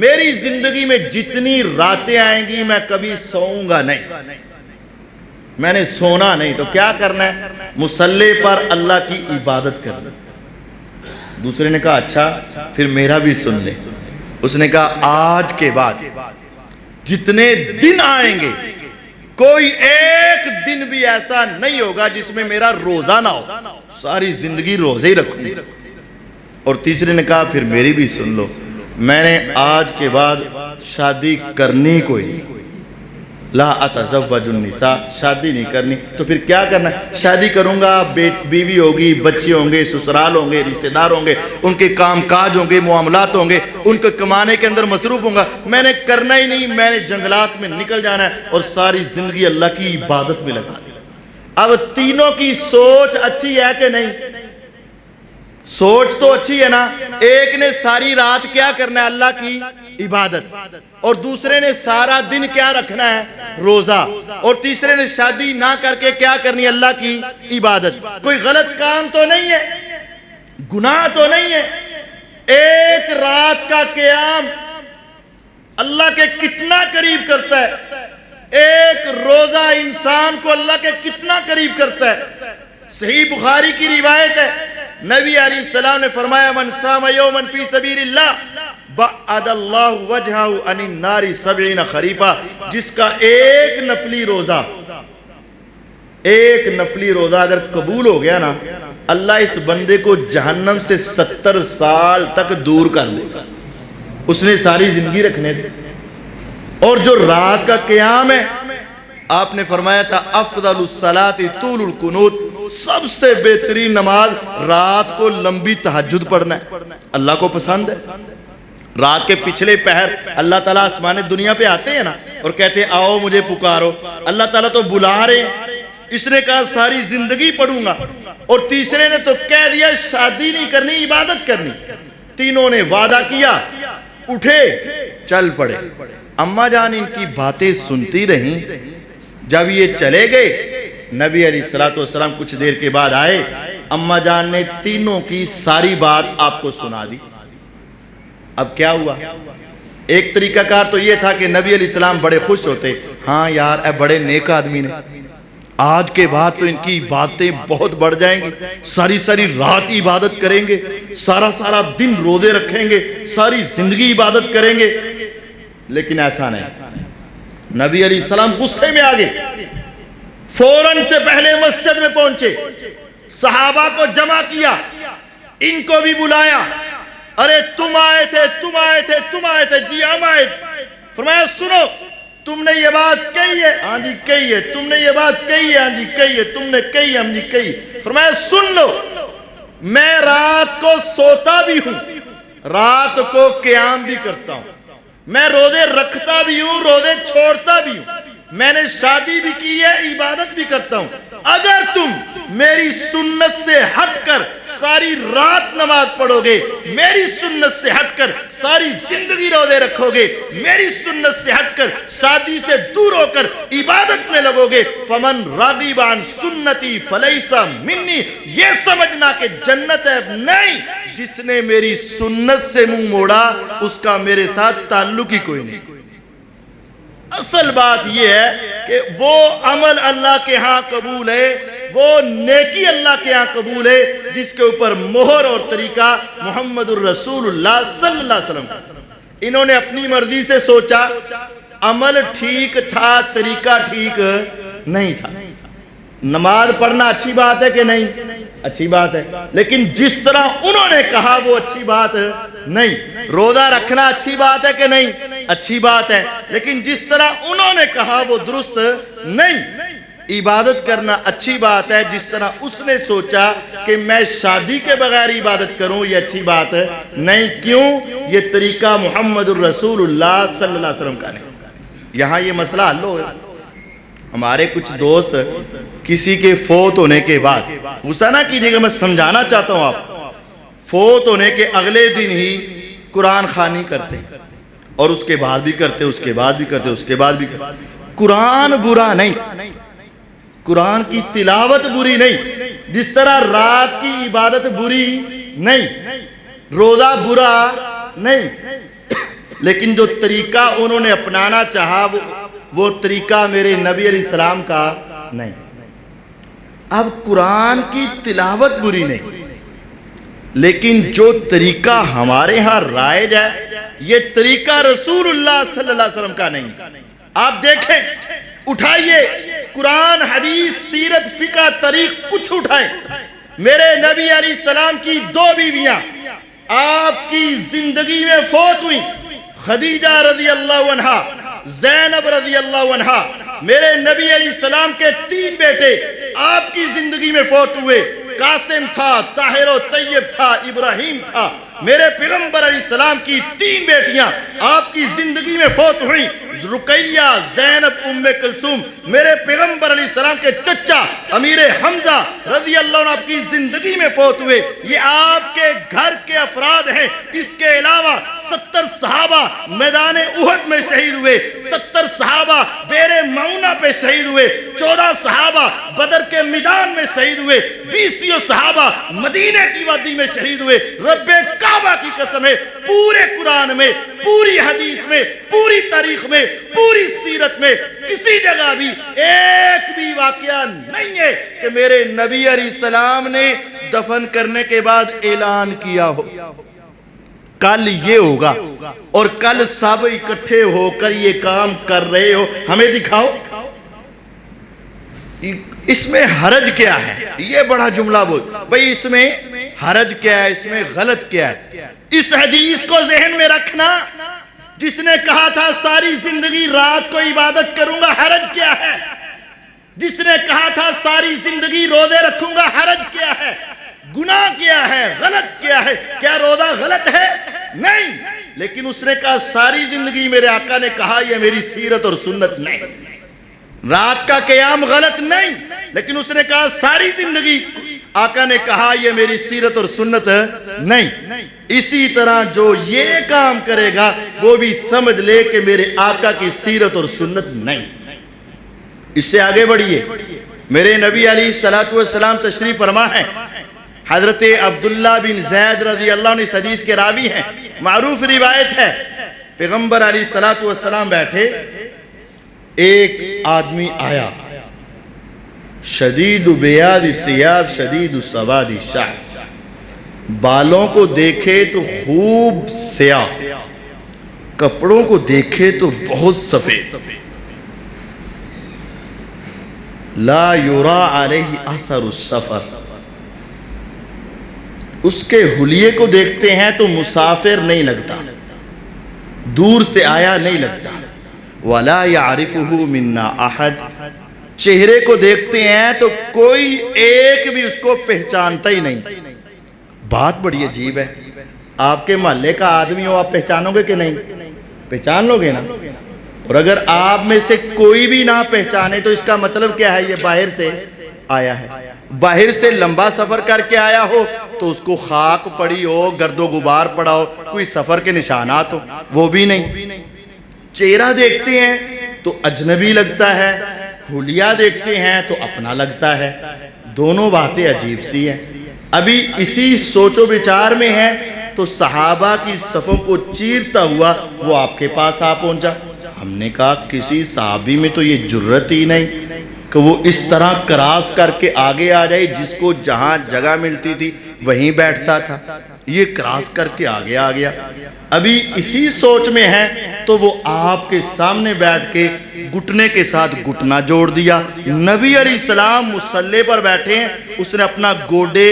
میری زندگی میں جتنی راتیں آئیں گی میں کبھی سوؤں گا نہیں، میں نے سونا نہیں۔ تو کیا کرنا ہے؟ مصلی پر اللہ کی عبادت کرنا۔ دوسرے نے کہا اچھا پھر میرا بھی سن لے۔ اس نے کہا آج کے بعد جتنے دن آئیں گے کوئی ایک دن بھی ایسا نہیں ہوگا جس میں میرا روزہ نہ ہو، ساری زندگی روزے ہی رکھوں گا۔ اور تیسرے نے کہا پھر میری بھی سن لو، میں نے آج کے بعد شادی کرنی کوئی نہیں، لا اتزوج النساء، شادی نہیں کرنی۔ تو پھر کیا کرنا ہے؟ شادی کروں گا، بیوی ہوگی، بچے ہوں گے، سسرال ہوں گے، رشتہ دار ہوں گے، ان کے کام کاج ہوں گے، معاملات ہوں گے، ان کو کمانے کے اندر مصروف ہوں گا، میں نے کرنا ہی نہیں، میں نے جنگلات میں نکل جانا ہے اور ساری زندگی اللہ کی عبادت میں لگا دی۔ اب تینوں کی سوچ اچھی ہے کہ نہیں؟ سوچ تو اچھی ہے نا۔ ایک نے ساری رات کیا کرنا ہے؟ اللہ کی عبادت، اور دوسرے نے سارا دن کیا رکھنا ہے؟ روزہ، اور تیسرے نے شادی نہ کر کے کیا کرنی ہے؟ اللہ کی عبادت۔ کوئی غلط کام تو نہیں ہے، گناہ تو نہیں ہے۔ ایک رات کا قیام اللہ کے کتنا قریب کرتا ہے، ایک روزہ انسان کو اللہ کے کتنا قریب کرتا ہے۔ صحیح بخاری کی روایت ہے، نبی علیہ السلام نے فرمایا من صام یوما فی سبیل اللہ بعد اللہ وجہہ عن النار 70 خریفہ، جس کا ایک نفلی روزہ اگر قبول ہو گیا نا، اللہ اس بندے کو جہنم سے 70 سال تک دور کر دے گا، اس نے ساری زندگی رکھنے دی۔ اور جو رات کا قیام ہے، آپ نے فرمایا تھا افضل الصلاۃ طول القنوت، سب سے بہترین نماز رات کو لمبی تہجد پڑھنا ہے، اللہ کو پسند ہے۔ رات کے پچھلے پہر اللہ تعالیٰ آسمان دنیا پہ آتے ہیں نا اور کہتے ہیں آؤ مجھے پکارو، اللہ تعالیٰ تو بلا رہے ہیں۔ اس نے کہا ساری زندگی پڑھوں گا، اور تیسرے نے تو کہہ دیا شادی نہیں کرنی، عبادت کرنی۔ تینوں نے وعدہ کیا، اٹھے چل پڑے۔ اماں جان ان کی باتیں سنتی رہیں۔ جب یہ چلے گئے، نبی علیہ السلام کچھ دیر کے بعد آئے، اماں جان نے تینوں کی ساری بات آپ کو سنا دی۔ اب کیا ہوا؟ ایک طریقہ کار تو یہ تھا کہ نبی علیہ السلام بڑے خوش ہوتے، ہاں یار اے بڑے نیک آدمی نے، آج کے بعد تو ان کی عبادتیں بہت بڑھ جائیں گی، ساری رات عبادت کریں گے، سارا دن روزے رکھیں گے، ساری زندگی عبادت کریں گے۔ لیکن ایسا نہیں، نبی علیہ السلام غصے میں آگے، فوراً سے پہلے مسجد میں پہنچے، صحابہ کو جمع کیا، ان کو بھی بلایا، ارے تم آئے تھے، جی ہم آئے تھے۔ فرمایا سنو، تم نے یہ بات کہی ہے؟ ہاں جی کہی ہے۔ تم نے یہ بات کہی ہے؟ ہاں جی کہی ہے۔ تم نے کہی ہے؟ ہم جی کہی۔ فرمایا سن لو، میں رات کو سوتا بھی ہوں، رات کو قیام بھی کرتا ہوں، میں روزے رکھتا بھی ہوں، روزے چھوڑتا بھی ہوں، میں نے شادی بھی کی ہے، عبادت بھی کرتا ہوں۔ اگر تم میری سنت سے ہٹ کر ساری رات نماز پڑھو گے، میری سنت سے ہٹ کر ساری زندگی روزے رکھو گے، میری سنت سے ہٹ کر شادی سے دور ہو کر عبادت میں لگو گے، فمن راغب عن سنتی فلیس منی، یہ سمجھنا کہ جنت ہے نہیں، جس نے میری سنت سے منہ موڑا اس کا میرے ساتھ تعلق ہی کوئی نہیں۔ اصل بات یہ ہے کہ وہ عمل اللہ کے ہاں قبول ہے، وہ نیکی اللہ کے ہاں قبول ہے جس کے اوپر مہر اور طریقہ محمد الرسول اللہ صلی اللہ علیہ وسلم۔ انہوں نے اپنی مرضی سے سوچا، عمل ٹھیک تھا، طریقہ ٹھیک نہیں تھا۔ نماز پڑھنا اچھی بات ہے کہ نہیں؟ اچھی بات ہے، لیکن جس طرح انہوں نے کہا وہ اچھی بات نہیں۔ روزہ رکھنا اچھی بات ہے کہ نہیں؟ اچھی بات ہے، لیکن جس طرح انہوں نے کہا وہ درست نہیں۔ عبادت کرنا اچھی بات ہے، جس طرح اس نے سوچا کہ میں شادی کے بغیر عبادت کروں یہ اچھی بات ہے نہیں۔ کیوں؟ یہ طریقہ محمد الرسول اللہ صلی اللہ علیہ وسلم کا نہیں۔ یہاں یہ مسئلہ حل ہو گیا۔ ہمارے کچھ دوست کسی کے فوت ہونے کے بعد، غصہ نہ کیجیے گا، میں سمجھانا چاہتا ہوں آپ، فوت ہونے کے اگلے دن ہی قرآن خوانی کرتے اور اس کے بعد بھی کرتے، اس کے بعد بھی کرتے، اس کے بعد بھی کرتے۔ قرآن برا نہیں، قرآن کی تلاوت بری نہیں، جس طرح رات کی عبادت بری نہیں، روزہ برا نہیں، لیکن جو طریقہ انہوں نے اپنانا چاہا وہ طریقہ میرے نبی علیہ السلام کا نہیں۔ اب قرآن کی تلاوت بری نہیں، لیکن جو طریقہ ہمارے ہاں رائج ہے یہ طریقہ رسول اللہ صلی اللہ علیہ وسلم کا نہیں۔ آپ دیکھیں، اٹھائیے قرآن، حدیث، سیرت، فقہ، تاریخ، کچھ اٹھائیں۔ میرے نبی علیہ السلام کی 2 بیویاں آپ کی زندگی میں فوت ہوئیں، خدیجہ رضی اللہ عنہا، زینب رضی اللہ عنہا۔ میرے نبی علیہ السلام کے 3 بیٹے آپ کی زندگی میں فوت ہوئے، قاسم تھا، طاہر و طیب تھا، ابراہیم تھا۔ میرے پیغمبر علیہ السلام کی 3 بیٹیاں آپ کی زندگی میں فوت ہوئیں، رقیہ، زینب، ام کلثوم۔ میرے پیغمبر علیہ السلام کے چچا امیر حمزہ رضی اللہ عنہ آپ کی زندگی میں فوت ہوئے۔ یہ آپ کے گھر کے افراد ہیں۔ اس کے علاوہ 70 صحابہ میدان احد میں شہید ہوئے، 70 صحابہ بیر معونہ پہ شہید ہوئے، 14 صحابہ بدر کے میدان میں شہید ہوئے، 20 صحابہ مدینہ کی وادی میں شہید ہوئے۔ رب کعبہ کی قسم ہے، پورے قرآن میں، پوری حدیث میں، پوری تاریخ میں، پوری سیرت میں کسی جگہ بھی ایک بھی واقعہ نہیں ہے کہ میرے نبی علیہ السلام نے دفن کرنے کے بعد اعلان کیا ہو کل یہ ہوگا اور کل سب اکٹھے ہو کر یہ کام کر رہے ہو، ہمیں دکھاؤ۔ اس میں حرج کیا ہے؟ یہ بڑا جملہ بول بھئی، اس میں حرج کیا ہے؟ اس میں غلط کیا ہے؟ اس حدیث کو ذہن میں رکھنا، جس نے کہا تھا ساری زندگی رات کو عبادت کروں گا، حرج کیا ہے؟ جس نے کہا تھا ساری زندگی روزے رکھوں گا، حرج کیا ہے؟ گناہ کیا ہے؟ غلط کیا ہے؟ کیا روزہ غلط ہے؟ نہیں، لیکن اس نے کہا ساری زندگی، میرے آقا نے کہا یہ میری سیرت اور سنت نہیں۔ رات کا قیام غلط نہیں، لیکن اس نے کہا ساری زندگی، آقا نے کہا یہ میری سیرت اور سنت نہیں۔ اسی طرح جو یہ کام کرے گا وہ بھی سمجھ لے کہ میرے آقا کی سیرت اور سنت نہیں۔ اس سے آگے بڑھیے، میرے نبی علیہ السلام تشریف فرما ہے، حضرت عبداللہ بن زید رضی اللہ عنہ اس حدیث کے راوی ہیں، معروف روایت ہے، پیغمبر علیہ السلام بیٹھے، ایک آدمی آیا، شدید بیاض الثیاب شدید سواد الشعر، بالوں کو دیکھے تو خوب سیاہ، کپڑوں کو دیکھے تو بہت سفید، لا یرا علیہ اثر السفر، اس کے حلیے کو دیکھتے ہیں تو مسافر نہیں لگتا، دور سے آیا نہیں لگتا، ولا يعرفه منا احد، چہرے کو دیکھتے ہیں تو کوئی ایک بھی اس کو پہچانتا ہی نہیں۔ بات بڑی عجیب ہے، آپ کے محلے کا آدمی ہو، آپ پہچانو گے کہ نہیں؟ پہچان لو گے نا؟ اور اگر آپ میں سے کوئی بھی نہ پہچانے تو اس کا مطلب کیا ہے؟ یہ باہر سے آیا ہے، باہر سے لمبا سفر کر کے آیا ہو تو اس کو خاک پڑی ہو، گرد و غبار پڑا ہو، کوئی سفر کے نشانات ہو، وہ بھی نہیں۔ چہرہ دیکھتے ہیں تو اجنبی لگتا ہے، حلیہ دیکھتے ہیں تو اپنا لگتا ہے، دونوں باتیں عجیب سی ہیں۔ ابھی اسی سوچ و بچار میں ہے تو صحابہ کی صفوں کو چیرتا ہوا وہ آپ کے پاس آ پہنچا۔ ہم نے کہا کسی صحابی میں تو یہ جرت ہی نہیں کہ وہ اس طرح کراس کر کے آگے آ جائے، جس کو جہاں جگہ ملتی تھی وہیں بیٹھتا تھا، یہ کراس کر کے آگے آ گیا۔ ابھی اسی سوچ میں ہے تو وہ آپ کے سامنے بیٹھ کے گھٹنے کے ساتھ گھٹنا جوڑ دیا. نبی علیہ السلام مصلی پر بیٹھے ہیں, اس نے اپنا گوڈے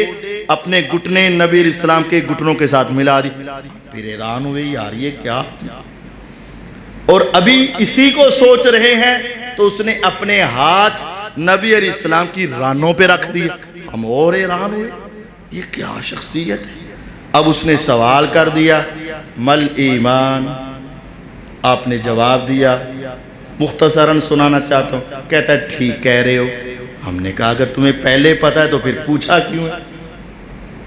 اپنے گھٹنے نبی علیہ السلام کے گھٹنوں کے ساتھ ملا دی. پھر حیران ہوئے, یار یہ کیا, اور ابھی اسی کو سوچ رہے ہیں تو اس نے اپنے ہاتھ نبی علیہ السلام کی رانوں پہ رکھ دیے. ہم اور حیران ہوئے, یہ کیا شخصیت ہے. اب اس نے سوال کر دیا, مل ایمان. آپ نے جواب دیا, مختصراً سنانا چاہتا ہوں. کہتا ہے ٹھیک کہہ رہے ہو. ہم نے کہا اگر تمہیں پہلے پتا ہے تو پھر پوچھا کیوں ہے؟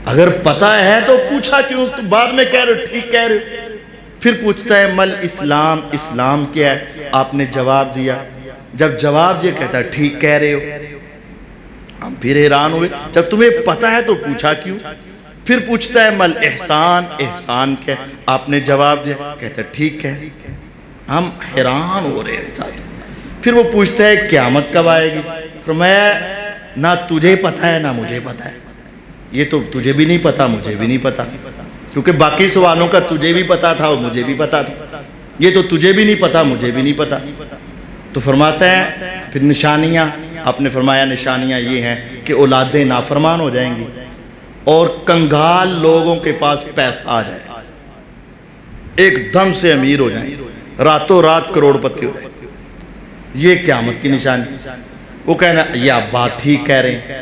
اگر پتا ہے تو پوچھا کیوں؟ تو بعد میں کہہ رہے ہو ٹھیک کہہ رہے ہو. پھر پوچھتا ہے مل اسلام, اسلام کیا ہے؟ آپ نے جواب دیا. جب جواب دیا کہتا ہے ٹھیک کہہ رہے ہو. ہم پھر حیران ہوئے, جب تمہیں پتا ہے تو پوچھا کیوں؟ پھر پوچھتا ہے مل احسان, احسان کیا ہے؟ آپ نے جواب دیا, کہتا ہے ٹھیک ہے. ہم حیران ہو رہے ہیں. پھر وہ پوچھتا ہے قیامت کب آئے گی؟ فرمایا نہ تجھے پتا ہے نہ مجھے پتا ہے. یہ تو تجھے بھی نہیں پتا مجھے بھی نہیں پتا, کیونکہ باقی سوالوں کا تجھے بھی پتا تھا اور مجھے بھی پتا تھا. یہ تو تجھے بھی نہیں پتا مجھے بھی نہیں پتا. تو فرماتا ہے پھر نشانیاں. آپ نے فرمایا نشانیاں یہ ہیں کہ اولادیں نافرمان ہو جائیں گی اور کنگال لوگوں کے پاس پیسہ آ جائے, ایک دم سے امیر ہو جائیں, راتوں رات کروڑ پتی ہو جائیں. یہ قیامت کی نشانی. وہ کہنا یہ آپ بات ٹھیک کہہ رہے ہیں.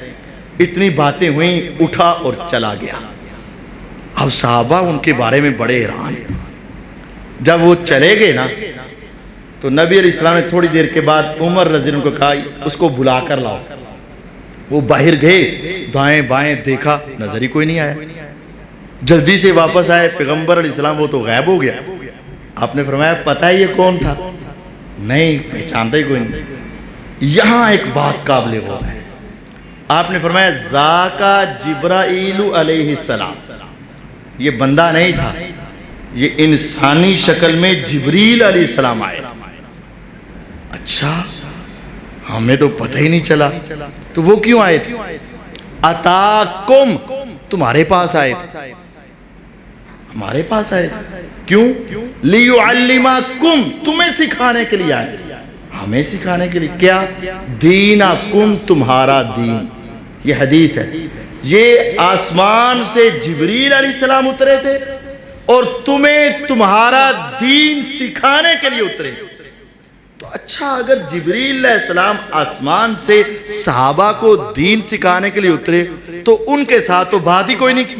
اتنی باتیں ہوئیں, اٹھا اور چلا گیا. اب صحابہ ان کے بارے میں بڑے حیران. جب وہ چلے گئے نا تو نبی علیہ السلام نے تھوڑی دیر کے بعد عمر رضی اللہ عنہ کو کہا اس کو بلا کر لاؤ. وہ باہر گئے, دائیں بائیں دیکھا, نظر ہی کوئی نہیں آیا. جلدی سے واپس آئے. پیغمبر علیہ السلام وہ تو غائب ہو گیا. آپ نے فرمایا پتہ ہے یہ کون تھا؟ نہیں پہچانتا ہی کوئی نہیں. یہاں ایک بات قابل غور ہے. آپ نے فرمایا ذاکا جبرائیل علیہ السلام. یہ بندہ نہیں تھا, یہ انسانی شکل میں جبریل علیہ السلام آئے. اچھا ہمیں تو پتہ ہی نہیں چلا. تو وہ کیوں آئے تھے؟ اتاکم, تمہارے پاس آئے تھے. ہمارے پاس آئے تھے کیوں؟ لیعلمکم, تمہیں سکھانے کے لیے آئے تھے. ہمیں سکھانے کے لیے کیا؟ دینکم, تمہارا دین. یہ حدیث ہے. یہ آسمان سے جبریل علیہ السلام اترے تھے اور تمہیں تمہارا دین سکھانے کے لیے اترے تھے. تو اچھا اگر جبریل علیہ السلام آسمان سے صحابہ کو دین سکھانے کے لیے اترے تو ان کے ساتھ تو بات ہی کوئی نہیں کی.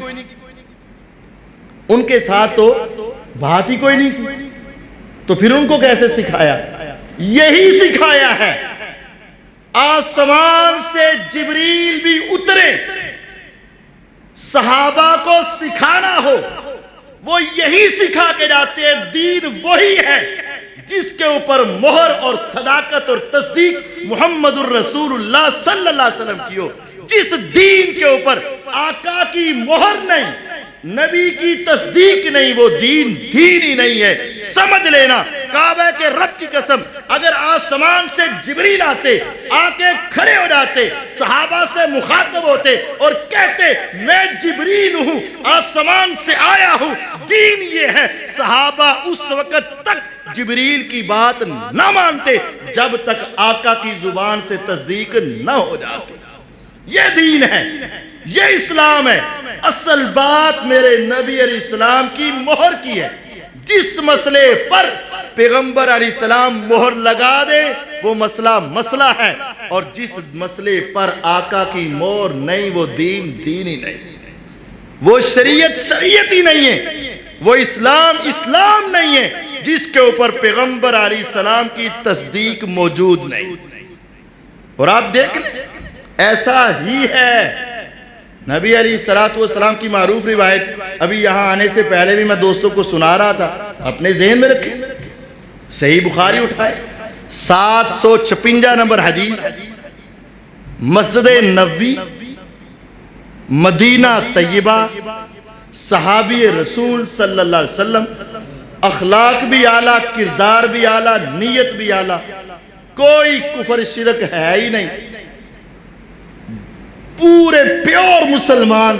ان کے ساتھ تو بات ہی کوئی نہیں کی. تو پھر ان کو کیسے سکھایا؟ یہی سکھایا ہے. آسمان سے جبریل بھی اترے, صحابہ کو سکھانا ہو, وہ یہی سکھا کے جاتے ہیں. دین وہی ہے جس کے اوپر مہر اور صداقت اور تصدیق محمد الرسول اللہ صلی اللہ علیہ وسلم کی ہو. جس دین کے اوپر آقا کی مہر نہیں, نبی کی تصدیق نہیں, وہ دین دین ہی نہیں ہے. سمجھ لینا, کعبہ کے رب کی قسم, اگر آسمان سے جبریل آتے, آ کے کھڑے ہو جاتے, صحابہ سے مخاطب ہوتے اور کہتے میں جبریل ہوں, آسمان سے آیا ہوں, دین یہ ہے, صحابہ اس وقت تک جبریل کی بات نہ مانتے جب تک آقا کی زبان سے تصدیق نہ ہو جاتی. یہ دین ہے, یہ اسلام ہے. اصل بات میرے نبی علیہ السلام کی مہر کی ہے. جس مسئلے پر پیغمبر علیہ السلام مہر لگا دے وہ مسئلہ مسئلہ ہے, اور جس مسئلے پر آقا کی مہر نہیں وہ دین دین ہی نہیں, وہ شریعت شریعت ہی نہیں ہے, وہ اسلام اسلام نہیں ہے جس کے اوپر پیغمبر علیہ السلام کی تصدیق موجود نہیں. اور آپ دیکھ لیں ایسا ہی ہے. نبی علیہ السلام کی معروف روایت, ابھی یہاں آنے سے پہلے بھی میں دوستوں کو سنا رہا تھا, اپنے ذہن میں رکھیں. صحیح بخاری اٹھائے, 756 نمبر حدیث, مسجد نبوی مدینہ طیبہ, صحابی رسول صلی اللہ علیہ وسلم, اخلاق بھی اعلیٰ, کردار بھی اعلیٰ, نیت بھی اعلیٰ, کوئی کفر شرک ہے ہی نہیں, پورے پیور مسلمان.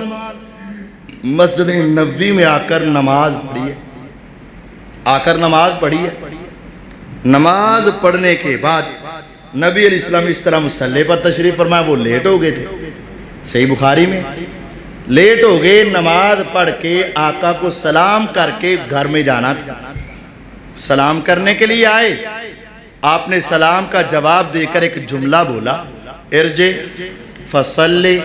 مسجد نبوی میں آ کر نماز پڑھی ہے, نماز پڑھنے کے بعد نبی علیہ السلام اس طرح مصلی پر تشریف فرمایا، وہ لیٹ ہو گئے تھے، صحیح بخاری میں لیٹ ہو گئے، نماز پڑھ کے آقا کو سلام کر کے گھر میں جانا تھا، سلام کرنے کے لیے آئے، آپ نے سلام کا جواب دے کر ایک جملہ بولا، ارجع فصلی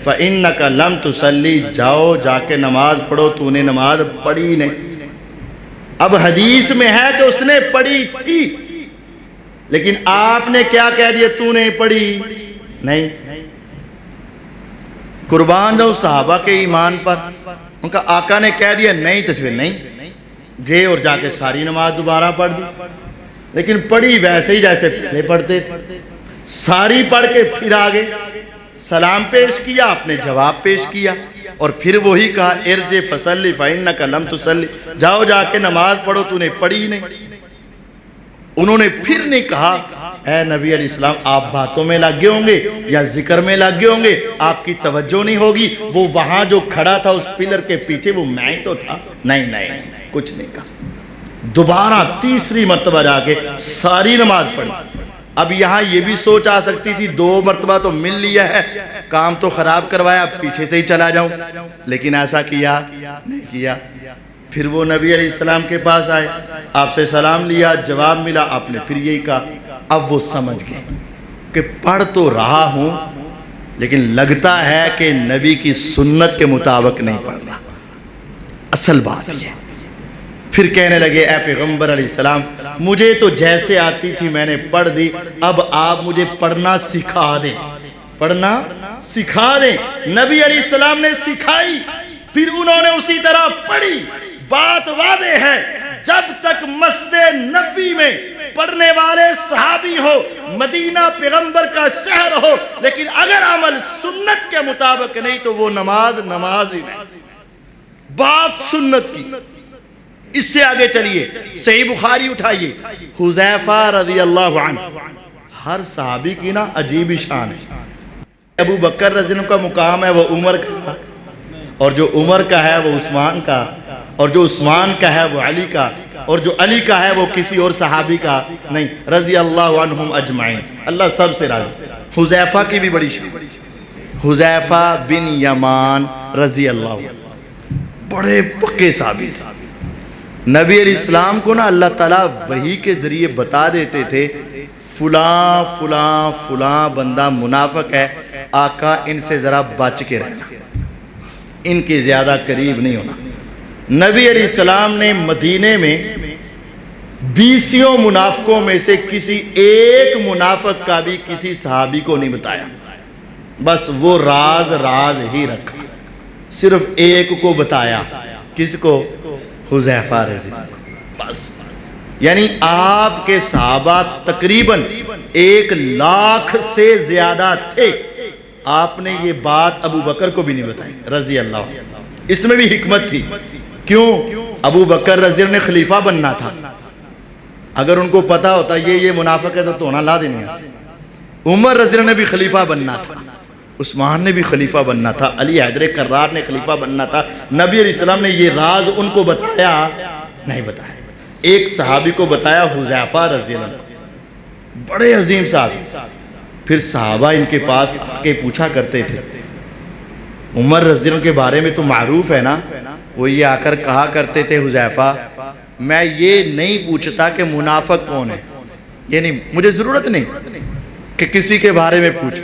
فإنک لم تصلی، جاؤ جا کے نماز پڑھو، تو نے نماز پڑھی نہیں۔ اب حدیث میں ہے کہ اس نے پڑھی تھی، لیکن آپ نے کیا کہہ دیا، تو نے پڑھی نہیں۔ قربان جاؤں صحابہ کے ایمان پر، ان کا آقا نے کہہ دیا نہیں تصویر نہیں، گئے اور جا کے ساری نماز دوبارہ پڑھ دی، لیکن پڑھی ویسے ہی جیسے پہلے پڑھتے تھے، ساری پڑھ کے پھر آگے سلام پیش کیا، آپ نے جواب پیش کیا، اور پھر وہی کہا ارجع فصلی فإنک لم تصلی، جاؤ جا کے نماز پڑھو، تو نے پڑھی نہیں۔ انہوں نے پھر نہیں کہا اے نبی علیہ السلام آپ باتوں میں لگ گئے ہوں گے یا ذکر میں لگ گئے ہوں گے، آپ کی توجہ نہیں ہوگی، وہ وہاں جو کھڑا تھا اس پلر کے پیچھے وہ میں تو تھا، نہیں کچھ نہیں کہا۔ دوبارہ تیسری مرتبہ جا کے ساری نماز پڑھی۔ اب یہاں یہ بھی سوچ آ سکتی تھی 2 مرتبہ تو مل لیا ہے، کام تو خراب کروایا، اب پیچھے سے ہی چلا جاؤں، لیکن ایسا کیا نہیں کیا۔ پھر وہ نبی علیہ السلام کے پاس آئے، آپ سے سلام لیا، جواب ملا، آپ نے پھر یہی کہا۔ اب وہ سمجھ گئے کہ پڑھ تو رہا ہوں لیکن لگتا ہے کہ نبی کی سنت کے مطابق نہیں پڑھ رہا، اصل بات یہ۔ پھر کہنے لگے اے پیغمبر علیہ السلام مجھے تو جیسے آتی تھی میں نے پڑھ دی، اب آپ مجھے پڑھنا سکھا دیں، پڑھنا سکھا دیں۔ نبی علیہ السلام نے سکھائی، پھر انہوں نے اسی طرح پڑھی۔ بات واضح ہے، جب تک مسجد نبوی میں پڑھنے والے صحابی ہو، مدینہ پیغمبر کا شہر ہو، لیکن اگر عمل سنت کے مطابق نہیں تو وہ نماز ہی نہیں، بات سنت کی۔ اس سے آگے چلیے، صحیح بخاری اٹھائیے، حذیفہ رضی اللہ عنہ، ہر صحابی کی نا عجیب شان ہے۔ ابو بکر رضی اللہ عنہ کا مقام ہے وہ عمر کا، اور جو عمر کا ہے وہ عثمان کا، اور جو عثمان کا ہے وہ علی کا، اور جو علی کا ہے وہ کسی اور صحابی کا نہیں، رضی اللہ عنہم اجمعین، اللہ سب سے راضی۔ حذیفہ کی بھی بڑی شان، حذیفہ بن یمان رضی اللہ عنہ، بڑے پکے صحابی تھے۔ نبی علیہ السلام کو نا اللہ تعالیٰ وحی کے ذریعے بتا دیتے تھے فلاں فلاں فلاں بندہ منافق ہے، آقا ان سے ذرا بچ کے رہنا، ان کے زیادہ قریب نہیں ہونا۔ نبی علیہ السلام نے مدینے میں 20 منافقوں میں سے کسی ایک منافق کا بھی کسی صحابی کو نہیں بتایا، بس وہ راز ہی رکھا، صرف ایک کو بتایا، کس کو؟ حذیفہ رضی اللہ عنہ، بس۔ یعنی آپ کے صحابہ تقریباً 1 لاکھ سے زیادہ تھے، آپ نے یہ بات ابو بکر کو بھی نہیں بتائی رضی اللہ عنہ۔ اس میں بھی حکمت تھی، کیوں؟ ابو بکر رضی اللہ عنہ نے خلیفہ بننا تھا، اگر ان کو پتا ہوتا یہ منافق ہے تو تونا لا دینی ہے۔ عمر رضی اللہ عنہ نے بھی خلیفہ بننا تھا، عثمان نے بھی خلیفہ بننا تھا، علی حیدر کرار نے خلیفہ بننا تھا، نبی علیہ السلام نے یہ راز ان کو بتایا نہیں، بتایا ایک صحابی کو بتایا، حذیفہ رضی اللہ عنہ، بڑے عظیم صحابی۔ پھر صحابہ ان کے پاس آ کے پوچھا کرتے تھے، عمر رضی اللہ عنہ کے بارے میں تو معروف ہے نا، وہ یہ آ کر کہا کرتے تھے حذیفہ میں یہ نہیں پوچھتا کہ منافق کون ہے، یعنی مجھے ضرورت نہیں کہ کسی کے بارے میں پوچھو،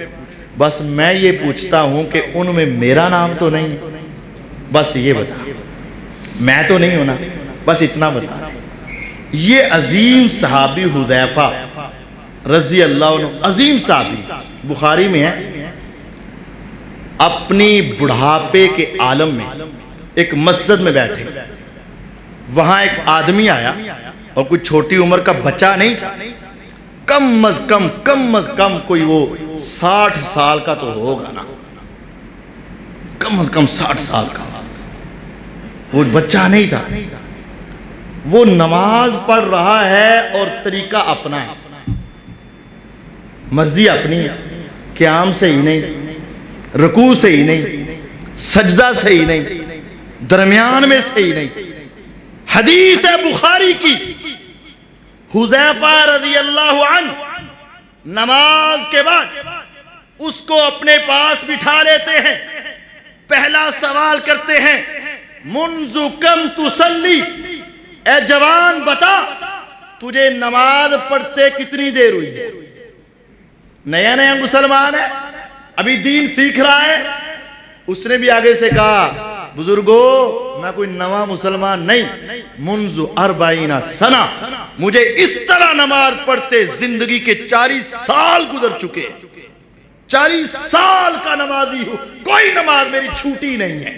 بس میں یہ پوچھتا ہوں کہ ان میں میرا نام تو نہیں، بس یہ بتا، میں تو نہیں ہونا، بس اتنا بتا۔ یہ عظیم صحابی حذیفہ رضی اللہ عنہ، عظیم صحابی، بخاری میں ہے، اپنی بڑھاپے کے عالم میں ایک مسجد میں بیٹھے، وہاں ایک آدمی آیا اور کوئی چھوٹی عمر کا بچہ نہیں تھا، کم از کم کوئی وہ 60 سال کا تو ہوگا نا، کم از کم 60 سال کا وہ بچہ نہیں تھا، وہ نماز پڑھ رہا ہے اور طریقہ اپنا ہے، مرضی اپنی ہے، قیام سے ہی نہیں، رکوع سے ہی نہیں، سجدہ سے ہی نہیں، درمیان میں سے ہی نہیں۔ حدیث ہے بخاری کی، حذیفہ رضی اللہ عنہ نماز کے بعد اس کو اپنے پاس بٹھا لیتے ہیں، پہلا سوال کرتے ہیں، منذ کم تصلی، اے جوان بتا تجھے نماز پڑھتے کتنی دیر ہوئی ہے؟ نیا نیا مسلمان ہے، ابھی دین سیکھ رہا ہے۔ اس نے بھی آگے سے کہا، بزرگو میں کوئی نواں مسلمان نہیں، منذ 40 سنہ، مجھے اس طرح نماز پڑھتے زندگی کے 40 سال گزر چکے، 40 سال کا نمازی ہوں، کوئی نماز میری چھوٹی نہیں ہے۔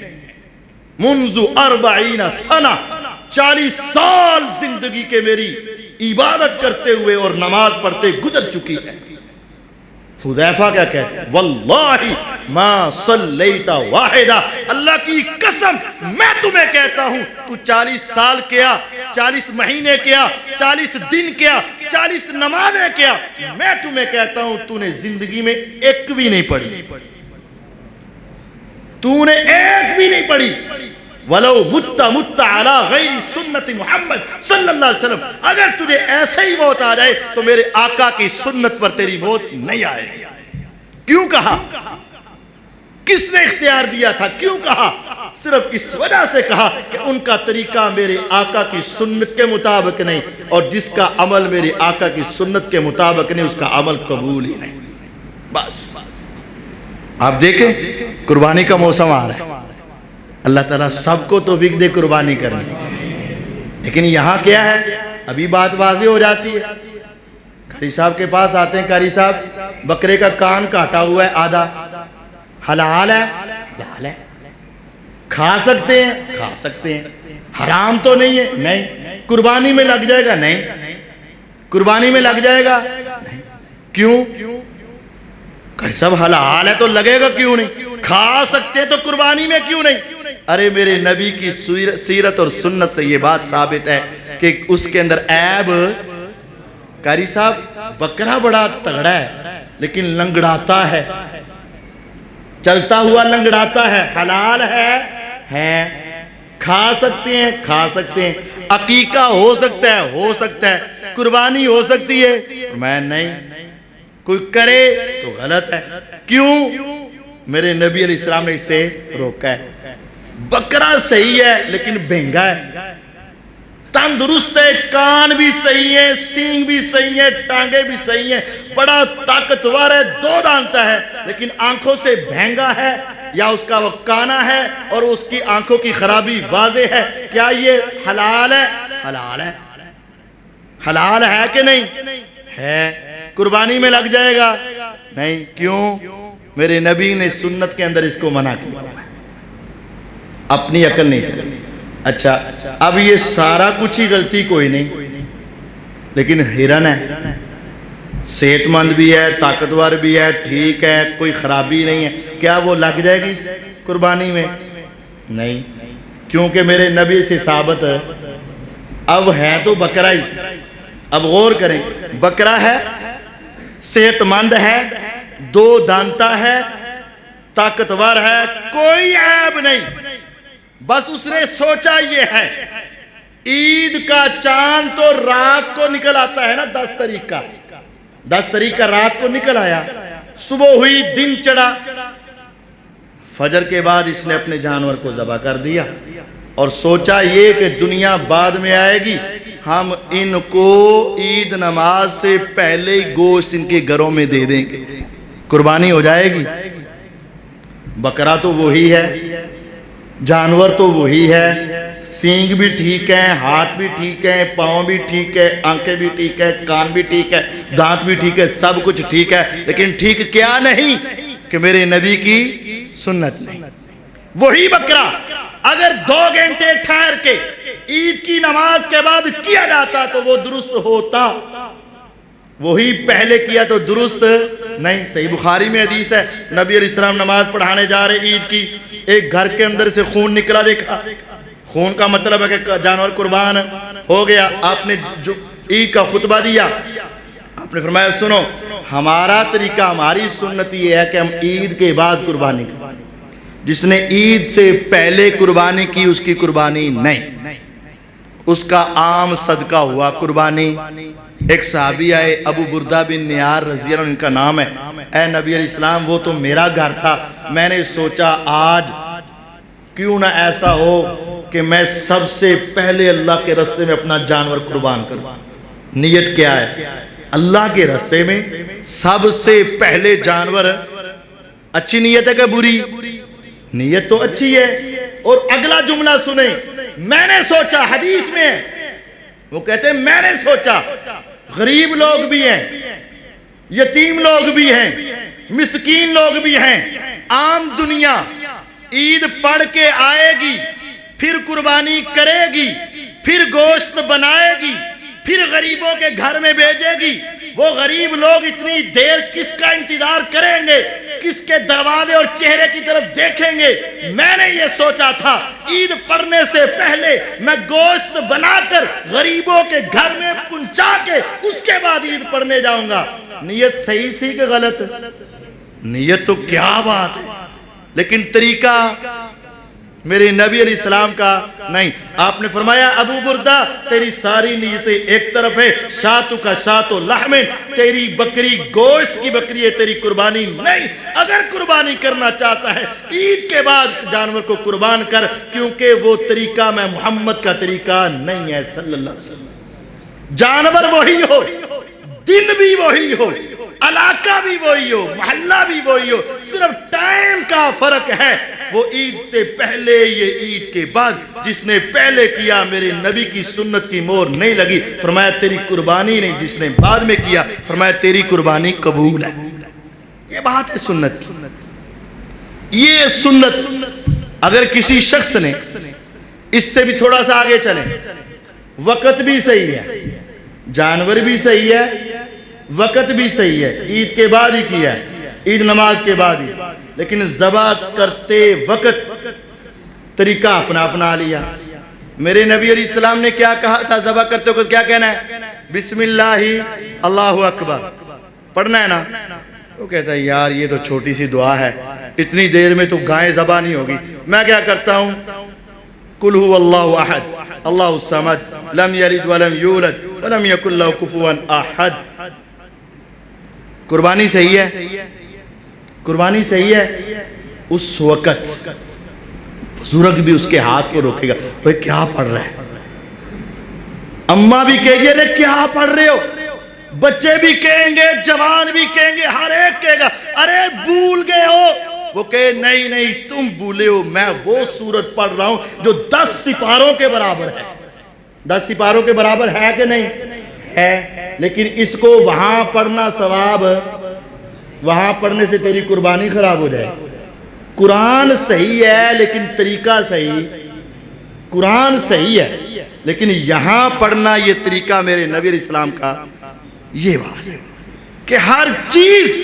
منذ 40 سنہ، 40 سال زندگی کے میری عبادت کرتے ہوئے اور نماز پڑھتے گزر چکی ہے۔ حذیفہ کیا کہتے ہیں؟ واللہ ما صلیت واحدہ، اللہ کی قسم میں تمہیں کہتا ہوں تو 40 سال کیا، 40 مہینے کیا، 40 دن کیا، 40 نمازیں کیا، میں تمہیں کہتا ہوں تو نے زندگی میں ایک بھی نہیں پڑھی، تو نے ایک بھی نہیں پڑھی۔ وَلَوْ مُتَّ عَلَى غَيْرِ سُنَّتِ محمد صلی اللہ علیہ وسلم، اگر تجھے ایسے ہی موت آ جائے تو میرے آقا کی سنت پر تیری موت نہیں آئے گی۔ کیوں کہا؟ کس نے اختیار دیا تھا؟ کیوں کہا؟ صرف اس وجہ سے کہا کہ ان کا طریقہ میرے آقا کی سنت کے مطابق نہیں، اور جس کا عمل میرے آقا کی سنت کے مطابق نہیں اس کا عمل قبول ہی نہیں۔ بس آپ دیکھیں قربانی کا موسم آ رہا ہے، اللہ تعالیٰ سب کو توفیق دے قربانی کرنے، لیکن یہاں کیا ہے؟ ابھی بات واضح ہو جاتی ہے۔ قاری صاحب کے پاس آتے ہیں، قاری صاحب بکرے کا کان کاٹا ہوا ہے آدھا، حلال ہے؟ حلال ہے۔ کھا سکتے ہیں؟ کھا سکتے ہیں۔ حرام تو نہیں ہے؟ نہیں۔ قربانی میں لگ جائے گا؟ نہیں۔ قربانی میں لگ جائے گا؟ نہیں۔ کیوں؟ قاری صاحب حلال ہے تو لگے گا کیوں نہیں؟ کھا سکتے ہیں تو قربانی میں کیوں نہیں؟ ارے میرے نبی کی سیرت اور سنت سے یہ بات ثابت ہے کہ اس کے اندر عیب، قاری صاحب بکرا بڑا تگڑا ہے لیکن لنگڑاتا ہے، چلتا ہوا لنگڑاتا ہے، حلال ہے، کھا سکتے ہیں؟ کھا سکتے ہیں۔ عقیقہ ہو سکتا ہے؟ ہو سکتا ہے۔ قربانی ہو سکتی ہے؟ میں نہیں۔ کوئی کرے تو غلط ہے۔ کیوں؟ میرے نبی علیہ السلام نے اسے روکا ہے۔ بکرا صحیح ہے لیکن بہنگا ہے، تندرست ہے، کان بھی صحیح ہے، سینگ بھی صحیح ہے، ٹانگیں بھی صحیح ہیں، بڑا طاقتور ہے، دو دانتا ہے، لیکن آنکھوں سے بہنگا ہے، یا اس کا وہ کانا ہے اور اس کی آنکھوں کی خرابی واضح ہے، کیا یہ حلال ہے؟ حلال ہے۔ حلال ہے کہ نہیں؟ ہے۔ قربانی میں لگ جائے گا؟ نہیں۔ کیوں؟ میرے نبی نے سنت کے اندر اس کو منع کیا، اپنی عقل نہیں چلی۔ اچھا اب یہ سارا کچھ ہی غلطی کوئی نہیں، لیکن ہرن ہے، صحت مند بھی ہے، طاقتور بھی ہے، ٹھیک ہے، کوئی خرابی نہیں ہے، کیا وہ لگ جائے گی قربانی میں؟ نہیں، کیونکہ میرے نبی سے ثابت ہے۔ اب ہے تو بکرا ہی، اب غور کریں، بکرا ہے، صحت مند ہے، دو دانتا ہے، طاقتور ہے، کوئی عیب نہیں، بس اس نے سوچا یہ ہے عید کا چاند تو رات کو نکل آتا ہے نا، 10 تاریخ کا، 10 تاریخ کا رات کو نکل آیا، صبح ہوئی، دن چڑھا، فجر کے بعد اس نے اپنے جانور کو ذبح کر دیا اور سوچا یہ کہ دنیا بعد میں آئے گی، ہم ان کو عید نماز سے پہلے ہی گوشت ان کے گھروں میں دے دیں گے، قربانی ہو جائے گی۔ بکرا تو وہی ہے، جانور تو وہی ہے، سینگ بھی ٹھیک ہے، ہاتھ بھی ٹھیک ہے، پاؤں بھی ٹھیک ہے، آنکھیں بھی ٹھیک ہے، کان بھی ٹھیک ہے، دانت بھی ٹھیک ہے، سب کچھ ٹھیک ہے، لیکن ٹھیک کیا نہیں کہ میرے نبی کی سنت نہیں۔ وہی بکرا اگر 2 گھنٹے ٹھہر کے عید کی نماز کے بعد کیا جاتا تو وہ درست ہوتا، وہی پہلے کیا تو درست نہیں۔ صحیح بخاری میں حدیث ہے، نبی علیہ السلام نماز پڑھانے جا رہے عید کی، ایک گھر کے اندر سے خون نکلا دیکھا، خون کا مطلب ہے کہ جانور قربان ہو گیا۔ آپ نے جو عید کا خطبہ دیا، آپ نے فرمایا سنو، ہمارا طریقہ، ہماری سنت یہ ہے کہ ہم عید کے بعد قربانی کریں، جس نے عید سے پہلے قربانی کی اس کی قربانی نہیں، اس کا عام صدقہ ہوا، قربانی ایک صحابی آئے ابو بردہ بن نیار رضی اللہ عنہ ان کا نام ہے. اے نبی علیہ السلام وہ تو میرا گھر تھا, میں نے سوچا آج کیوں نہ ایسا ہو کہ میں سب سے پہلے اللہ کے راستے میں اپنا جانور قربان کروں. نیت کیا ہے؟ اللہ کے راستے میں سب سے پہلے جانور. اچھی نیت ہے کہ بری؟ نیت تو اچھی ہے. اور اگلا جملہ سنیں, میں نے سوچا, حدیث میں ہے, وہ کہتے ہیں میں نے سوچا غریب لوگ بھی ہیں, یتیم لوگ بھی ہیں, مسکین لوگ بھی ہیں, عام دنیا عید پڑھ کے آئے گی, پھر قربانی کرے گی, پھر گوشت بنائے گی, پھر غریبوں کے گھر میں بھیجے گی. وہ غریب لوگ اتنی دیر کس کا انتظار کریں گے, کس کے دروازے اور چہرے کی طرف دیکھیں گے؟ میں نے یہ سوچا تھا عید پڑھنے سے پہلے میں گوشت بنا کر غریبوں کے گھر میں پہنچا کے اس کے بعد عید پڑھنے جاؤں گا. نیت صحیح سی کہ غلط؟ نیت تو کیا بات ہے, لیکن طریقہ میرے نبی علیہ السلام کا نہیں. آپ نے فرمایا ابو بردہ تیری ساری نیتیں ایک طرف ہے, شاتو کا شاتو لحمن, تیری بکری گوشت کی بکری ہے, تیری قربانی نہیں. اگر قربانی کرنا چاہتا ہے عید کے بعد جانور کو قربان کر, کیونکہ وہ طریقہ میں محمد کا طریقہ نہیں ہے صلی اللہ علیہ وسلم. جانور وہی ہو, دن بھی وہی ہو, علاقہ بھی وہی ہو, محلہ بھی وہی ہو, صرف ٹائم کا فرق ہے. وہ عید سے پہلے, یہ عید کے بعد. جس نے پہلے کیا میرے نبی کی سنت کی مہر نہیں لگی, فرمایا تیری قربانی نہیں. جس نے بعد میں کیا فرمایا تیری قربانی قبول ہے. یہ بات ہے سنت, یہ سنت. اگر کسی شخص نے اس سے بھی تھوڑا سا آگے چلیں, وقت بھی صحیح ہے, جانور بھی صحیح ہے, وقت بھی صحیح ہے, عید کے بعد ہی کیا ہے, عید نماز کے بعد ہی, لیکن ذبح کرتے وقت طریقہ اپنا اپنا لیا. میرے نبی علیہ السلام نے کیا کہا تھا ذبح کرتے وقت؟ کیا کہنا ہے؟ بسم اللہ اللہ اکبر پڑھنا ہے نا. وہ کہتا ہے یار یہ تو چھوٹی سی دعا ہے, اتنی دیر میں تو گائے ذبح نہیں ہوگی. میں کیا کرتا ہوں, قل هو اللہ احد اللہ الصمد لم یلد ولم یولد ولم یکن لہ کفوا احد. قربانی صحیح ہے, قربانی صحیح ہے. اس وقت بزرگ بھی اس کے ہاتھ کو روکے گا, بھئی کیا پڑھ رہے ہیں؟ اماں بھی کہے گی ارے کیا پڑھ رہے ہو, بچے بھی کہیں گے, جوان بھی کہیں گے, ہر ایک کہے گا ارے بھول گئے ہو. وہ کہے نہیں نہیں تم بھولے ہو, میں وہ سورت پڑھ رہا ہوں جو 10 سپاروں کے برابر ہے. 10 سپاروں کے برابر ہے کہ نہیں ہے, لیکن اس کو وہاں پڑھنا ثواب, وہاں پڑھنے سے تیری قربانی خراب ہو جائے. قرآن صحیح ہے لیکن طریقہ صحیح, قرآن صحیح ہے لیکن یہاں پڑھنا یہ طریقہ میرے نبی علیہ السلام کا. یہ بات کہ ہر چیز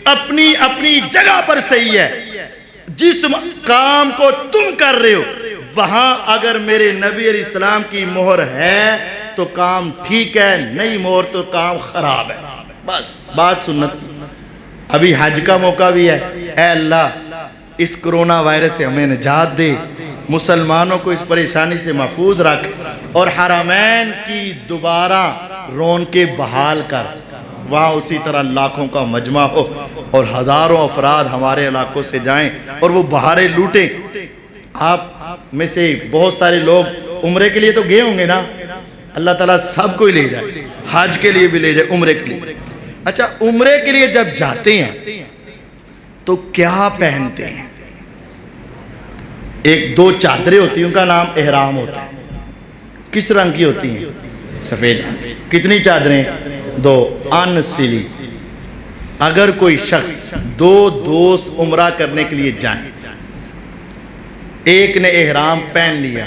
اپنی اپنی جگہ پر صحیح ہے. جس کام کو تم کر رہے ہو وہاں اگر میرے نبی علیہ السلام کی مہر ہے تو کام ٹھیک ہے, نہیں مہر تو کام خراب ہے. بس بات سنت. ابھی حج کا موقع بھی ہے, اے اللہ اس کرونا وائرس سے ہمیں نجات دے, مسلمانوں کو اس پریشانی سے محفوظ رکھ, اور حرمین کی دوبارہ رونقیں بحال کر. وہاں اسی طرح لاکھوں کا مجمع ہو اور ہزاروں افراد ہمارے علاقوں سے جائیں اور وہ بہاریں لوٹیں. آپ میں سے بہت سارے لوگ عمرے کے لیے تو گئے ہوں گے نا, اللہ تعالیٰ سب کو ہی لے جائے, حج کے لیے بھی لے جائے, عمرے کے لیے. اچھا عمرے کے لیے جب جاتے ہیں تو کیا پہنتے ہیں؟ ایک 2 چادریں ہوتی ہیں, ان کا نام احرام ہوتا ہے. کس رنگ کی ہوتی ہیں؟ سفید. کتنی چادریں؟ 2. ان سلی. اگر کوئی شخص 2 دوست عمرہ کرنے کے لیے جائیں, ایک نے احرام پہن لیا,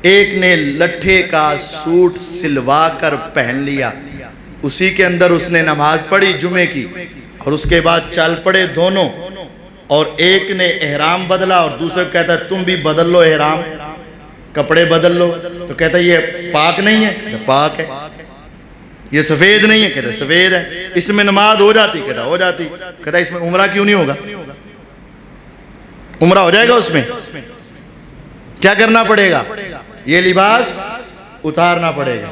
ایک نے لٹھے کا سوٹ سلوا کر پہن لیا, اسی کے اندر اس نے نماز پڑھی جمعے کی اور اس کے بعد چل پڑے دونوں, اور ایک نے احرام بدلا اور دوسرے کو کہتا ہے تم بھی بدل لو احرام, کپڑے بدل لو. تو کہتا ہے یہ پاک نہیں ہے, پاک ہے. یہ سفید نہیں ہے, کہتا ہے سفید ہے. اس میں نماز ہو جاتی, کہتا ہو جاتی. کہتا ہے اس میں عمرہ کیوں نہیں ہوگا؟ عمرہ ہو جائے گا. اس میں کیا کرنا پڑے گا؟ یہ لباس اتارنا پڑے گا.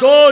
2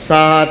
7।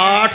8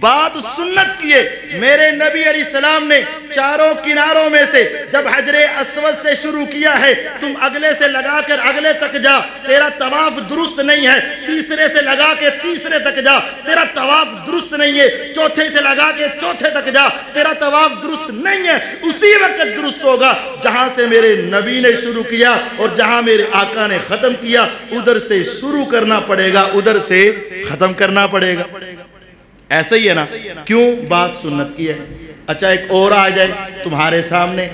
بات سنت کی ہے۔ میرے نبی علیہ السلام نے چاروں کناروں میں سے جب حجر اسود سے شروع کیا ہے، تم اگلے سے لگا کر اگلے تک جا، تیرا طواف درست نہیں ہے، تیسرے سے لگا کے تیسرے تک جا، تیرا طواف درست نہیں ہے، چوتھے سے لگا کے چوتھے تک جا، تیرا طواف درست نہیں ہے۔ اسی وقت درست ہوگا جہاں سے میرے نبی نے شروع کیا اور جہاں میرے آقا نے ختم کیا، ادھر سے شروع کرنا پڑے گا، ادھر سے ختم کرنا پڑے گا۔ ایسا ہی ہے نا؟ کیوں؟ بات سنت کی ہے۔ اچھا ایک اور آ جائے تمہارے سامنے،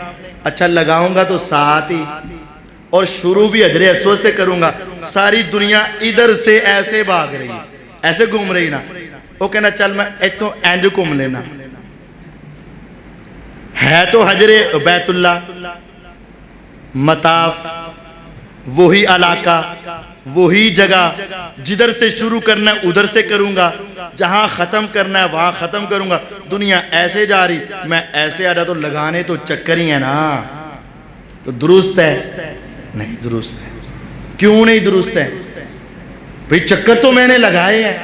اچھا لگاؤں گا تو ساتھ ہی، اور شروع بھی حجر اسود سے کروں گا، ساری دنیا ادھر سے ایسے بھاگ رہی، ایسے گھوم رہی نا، وہ کہنا چل میں ایتھوں اینج گھوم لینا، ہے تو حجر بیت اللہ، مطاف وہی علاقہ وہی جگہ، جدھر سے شروع کرنا ہے ادھر سے کروں گا، جہاں ختم کرنا ہے وہاں ختم کروں گا۔ دنیا ایسے جا رہی، میں ایسے آ رہا، تو لگانے تو چکر ہی ہے نا، تو درست ہے؟ نہیں درست ہے۔ کیوں نہیں درست ہے؟ بھئی چکر تو میں نے لگائے ہیں،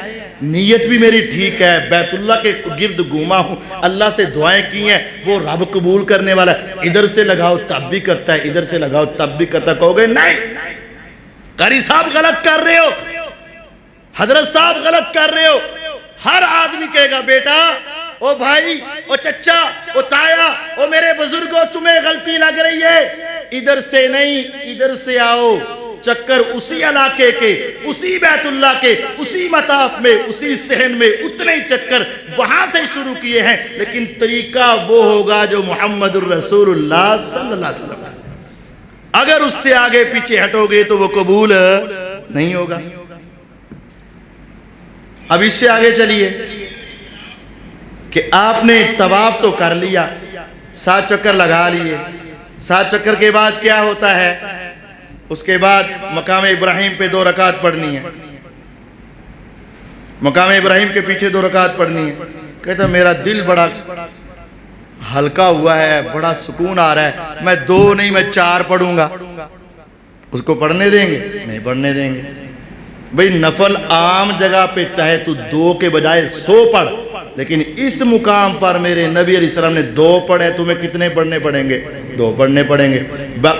نیت بھی میری ٹھیک ہے، بیت اللہ کے گرد گھوما ہوں، اللہ سے دعائیں کی ہیں، وہ رب قبول کرنے والا ہے۔ ادھر سے لگاؤ تب بھی کرتا ہے، ادھر سے لگاؤ تب بھی کرتا ہے، کہو گے نہیں قاری صاحب غلط کر رہے ہو، حضرت صاحب غلط کر رہے ہو۔ ہر آدمی کہے گا بیٹا، او بھائی، او چچا، او تایا، او میرے بزرگوں، تمہیں غلطی لگ رہی ہے، ادھر سے نہیں ادھر سے آؤ، چکر اسی علاقے کے، اسی بیت اللہ کے، اسی مطاف میں، اسی صحن میں، اتنے ہی چکر وہاں سے شروع کیے ہیں، لیکن طریقہ وہ ہوگا جو محمد الرسول اللہ صلی اللہ علیہ وسلم۔ اگر اس سے آگے پیچھے ہٹو گے تو وہ قبول نہیں ہوگا۔ اب اس سے آگے چلیے کہ آپ نے طواف تو کر لیا، 7 چکر لگا لیے، 7 چکر کے بعد کیا ہوتا ہے؟ اس کے بعد مقام ابراہیم پہ 2 رکعت پڑھنی ہے، مقام ابراہیم کے پیچھے 2 رکعت پڑھنی ہے۔ کہتا میرا دل بڑا ہلکا ہوا ہے، بڑا سکون آ رہا ہے، میں 2 نہیں میں 4 پڑھوں گا۔ اس کو پڑھنے دیں گے؟ نہیں پڑھنے دیں گے۔ بھئی نفل عام جگہ پہ چاہے تو 2 کے بجائے 100 پڑھ، لیکن اس مقام پر میرے نبی علیہ السلام نے 2 پڑھے، تمہیں کتنے پڑھنے پڑیں گے؟ 2 پڑھنے پڑیں گے۔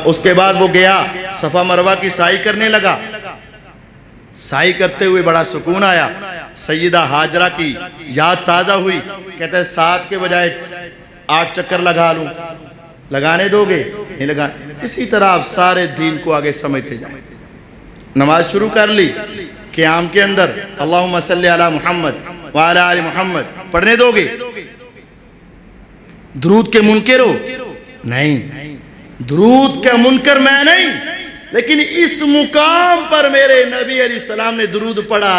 اس کے بعد وہ گیا صفا مروہ کی سعی کرنے لگا، سعی کرتے ہوئے بڑا سکون آیا، سیدہ ہاجرہ کی یاد تازہ ہوئی، کہتے ہیں 7 کے بجائے 8 چکر لگا لوں، لگانے دو گے؟ نہیں لگانے۔ اسی طرح آپ سارے دین کو آگے سمجھتے جائیں۔ نماز شروع کر لی، قیام کے اندر اللہم صلی علی محمد وعلی آل محمد پڑھنے دو گے؟ درود کے منکر ہو؟ نہیں، درود کے منکر میں نہیں، لیکن اس مقام پر میرے نبی علیہ السلام نے درود پڑھا،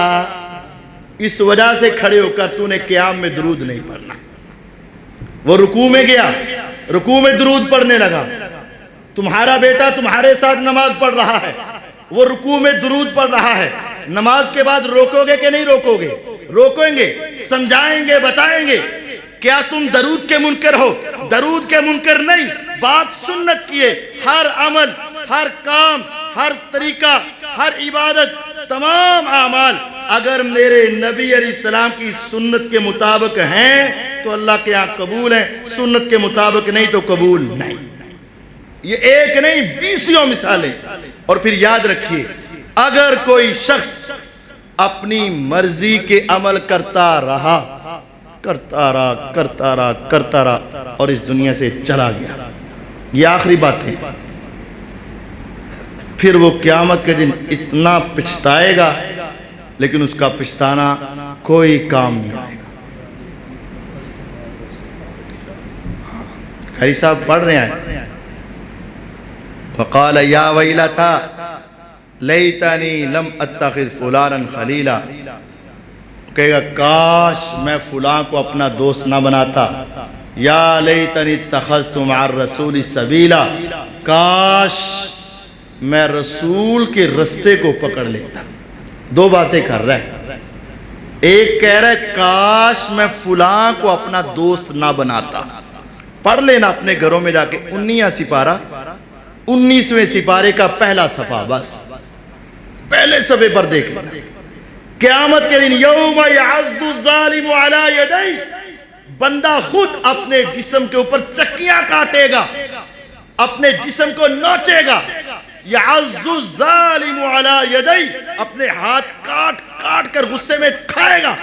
اس وجہ سے کھڑے ہو کر تو نے قیام میں درود نہیں پڑھنا۔ وہ رکوع میں گیا، رکوع میں درود پڑھنے لگا، تمہارا بیٹا تمہارے ساتھ نماز پڑھ رہا ہے، وہ رکوع میں درود پڑھ رہا ہے، نماز کے بعد روکو گے کہ نہیں روکو گے؟ روکیں گے، سمجھائیں گے، بتائیں گے۔ کیا تم درود کے منکر ہو؟ درود کے منکر نہیں، بات سنت کی ہے۔ ہر عمل، ہر کام، ہر طریقہ، ہر عبادت، تمام اعمال اگر میرے نبی علیہ السلام کی سنت کے مطابق ہیں تو اللہ کے ہاں قبول ہیں، سنت کے مطابق نہیں تو قبول نہیں۔ یہ ایک نہیں 20 مثالیں۔ اور پھر یاد رکھیے، اگر کوئی شخص اپنی مرضی کے عمل کرتا رہا اور اس دنیا سے چلا گیا، یہ آخری بات ہے، پھر وہ قیامت کے دن اتنا پچھتائے گا، لیکن اس کا پچھتانا کوئی کام نہیں آئے گا۔ قاری صاحب پڑھ رہے ہیں، وقال یا ویلتا لیتنی لم اتخذ فلانا خلیلا، کہے گا کاش میں فلاں کو اپنا دوست نہ بناتا، یا لیتنی اتخذت مع الرسول سبیلا، کاش میں رسول کے رستے کو پکڑ لیتا۔ 2 باتیں کر رہا ہے، ایک کہہ رہا ہے کاش میں فلاں کو اپنا دوست نہ بناتا۔ پڑھ لینا اپنے گھروں میں جا کے 19واں سپارہ، 19ویں سپارے کا پہلا صفحہ، بس پہلے صفحے پر دیکھ لینا قیامت کے دن یوم یعض الظالم علی یدی، بندہ خود اپنے جسم کے اوپر چکیاں کاٹے گا، اپنے جسم کو نوچے گا. یعض الظالم علی یدی، اپنے ہاتھ کاٹ کاٹ کر غصے میں کھائے گا.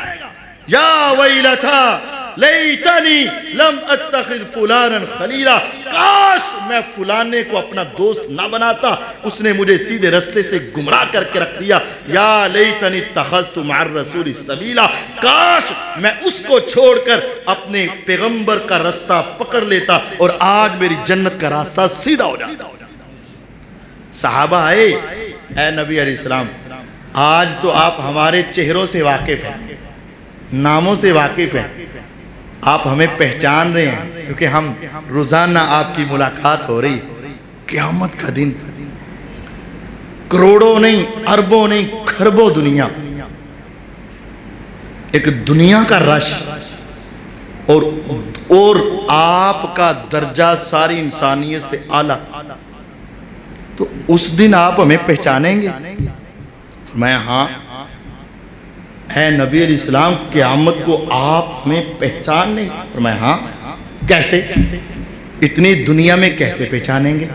یا ویلتا لیتنی لم اتخذ فلانا خلیلا، کاش میں فلانے کو اپنا دوست نہ بناتا، اس نے مجھے سیدھے رستے سے گمراہ کر کے رکھ دیا. یا لیتنی اتخذت مع الرسول سبیلا، کاش میں اس کو چھوڑ کر اپنے پیغمبر کا رستہ پکڑ لیتا اور آج میری جنت کا راستہ سیدھا ہو جاتا. صحابہ آئے، اے نبی علیہ السلام آج تو آپ ہمارے چہروں سے واقف ہیں، ناموں سے واقف ہیں، آپ ہمیں پہچان رہے ہیں کیونکہ ہم روزانہ آپ کی ملاقات ہو رہی. قیامت کا دن، کروڑوں نہیں، اربوں نہیں، کھربوں دنیا، ایک دنیا کا رش، اور آپ کا درجہ ساری انسانیت سے اعلیٰ. تو اس دن آپ ہمیں پہچانیں گے؟ میں ہاں. اے نبی علیہ السلام قیامت کو آپ ہمیں پہچان نہیں؟ فرمایا ہاں. کیسے؟ اتنی دنیا میں کیسے پہچانیں گے؟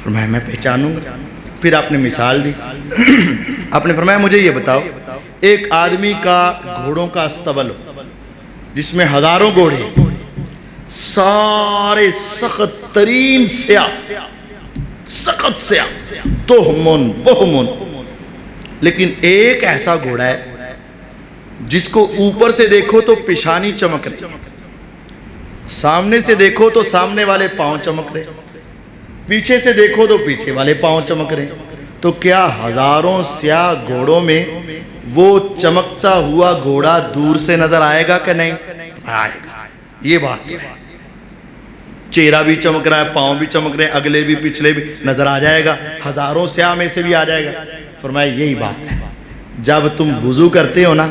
فرمایا میں پہچانوں گا. پھر آپ نے مثال دی. آپ نے فرمایا مجھے یہ بتاؤ، ایک آدمی کا گھوڑوں کا استبل ہو جس میں ہزاروں گھوڑے، سارے سخت ترین سیاہ، سخت سیاہ، تہمن بہمن، لیکن ایک ایسا گھوڑا ہے جس کو اوپر سے دیکھو تو پیشانی چمک رہی، سامنے سے دیکھو تو سامنے والے پاؤں چمک رہے، پیچھے سے دیکھو تو پیچھے والے پاؤں چمک رہے. تو کیا ہزاروں سیاہ گھوڑوں میں وہ چمکتا ہوا گھوڑا دور سے نظر آئے گا کہ نہیں؟ آئے گا. یہ بات ہے، چہرہ بھی چمک رہا ہے، پاؤں بھی چمک رہے ہیں، اگلے بھی پچھلے بھی نظر آ جائے گا، ہزاروں سیاہ میں سے بھی آ جائے گا. فرمایا یہی بات ہے، جب تم وضو کرتے ہو نا،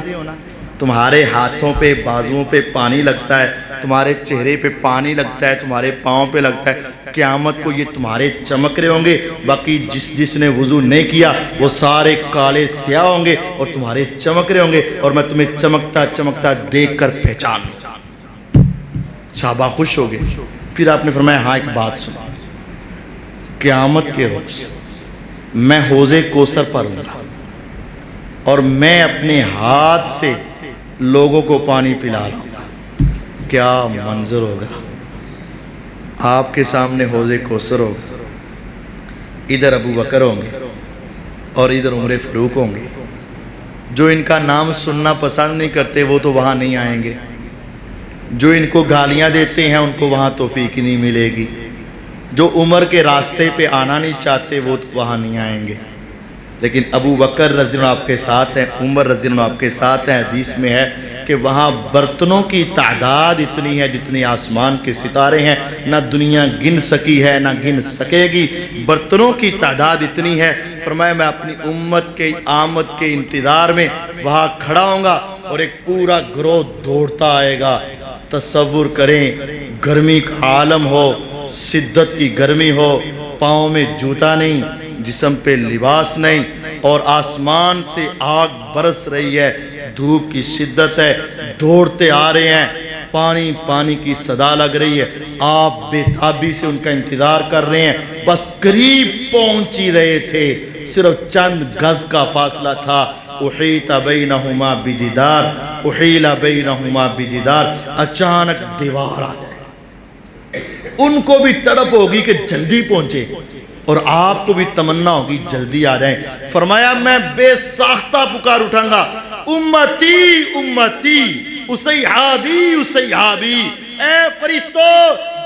تمہارے ہاتھوں پہ بازوؤں پہ پانی لگتا ہے، تمہارے چہرے پہ پانی لگتا ہے، تمہارے پاؤں پہ لگتا ہے. قیامت کو یہ تمہارے چمک رہے ہوں گے، باقی جس نے وضو نہیں کیا وہ سارے کالے سیاہ ہوں گے اور تمہارے چمک رہے ہوں گے، اور میں تمہیں چمکتا چمکتا دیکھ کر پہچان لوں. صحابہ خوش ہو گئے. پھر آپ نے فرمایا ہاں ایک بات سنو، قیامت کے روز میں حوض کوثر پر ہوں گا اور میں اپنے ہاتھ سے لوگوں کو پانی پلا رہا ہوں. کیا منظر ہوگا، آپ کے سامنے حوض کوثر ہوگا، ادھر ابو بکر ہوں گے اور ادھر عمر فاروق ہوں گے. جو ان کا نام سننا پسند نہیں کرتے وہ تو وہاں نہیں آئیں گے، جو ان کو گالیاں دیتے ہیں ان کو وہاں توفیق نہیں ملے گی، جو عمر کے راستے پہ آنا نہیں چاہتے وہ تو وہاں نہیں آئیں گے. لیکن ابو بکر رضی اللہ عنہ آپ کے ساتھ ہیں، عمر رضی اللہ عنہ آپ کے ساتھ ہیں. حدیث میں ہے کہ وہاں برتنوں کی تعداد اتنی ہے جتنی آسمان کے ستارے ہیں، نہ دنیا گن سکی ہے نہ گن سکے گی، برتنوں کی تعداد اتنی ہے. فرمایا میں اپنی امت کے آمد کے انتظار میں وہاں کھڑا ہوں گا اور ایک پورا گروہ دوڑتا آئے گا. تصور کریں، گرمی کا عالم ہو، شدت کی گرمی ہو، پاؤں میں جوتا نہیں، جسم پہ لباس نہیں، اور آسمان سے آگ برس رہی ہے، دھوپ کی شدت ہے، دوڑتے آ رہے ہیں، پانی پانی کی صدا لگ رہی ہے. آپ بے تابی سے ان کا انتظار کر رہے ہیں، بس قریب پہنچ ہی رہے تھے، صرف چند گز کا فاصلہ تھا. احیط بینہما بجدار، احیل بینہما بجدار، اچانک دیوار آ جائے. ان کو بھی تڑپ ہوگی کہ جلدی پہنچے اور آپ کو بھی تمنا ہوگی جلدی آ جائیں. فرمایا میں بے ساختہ پکار اٹھاؤں گا، امتی امتی، اصحابی اصحابی. اے فرشتو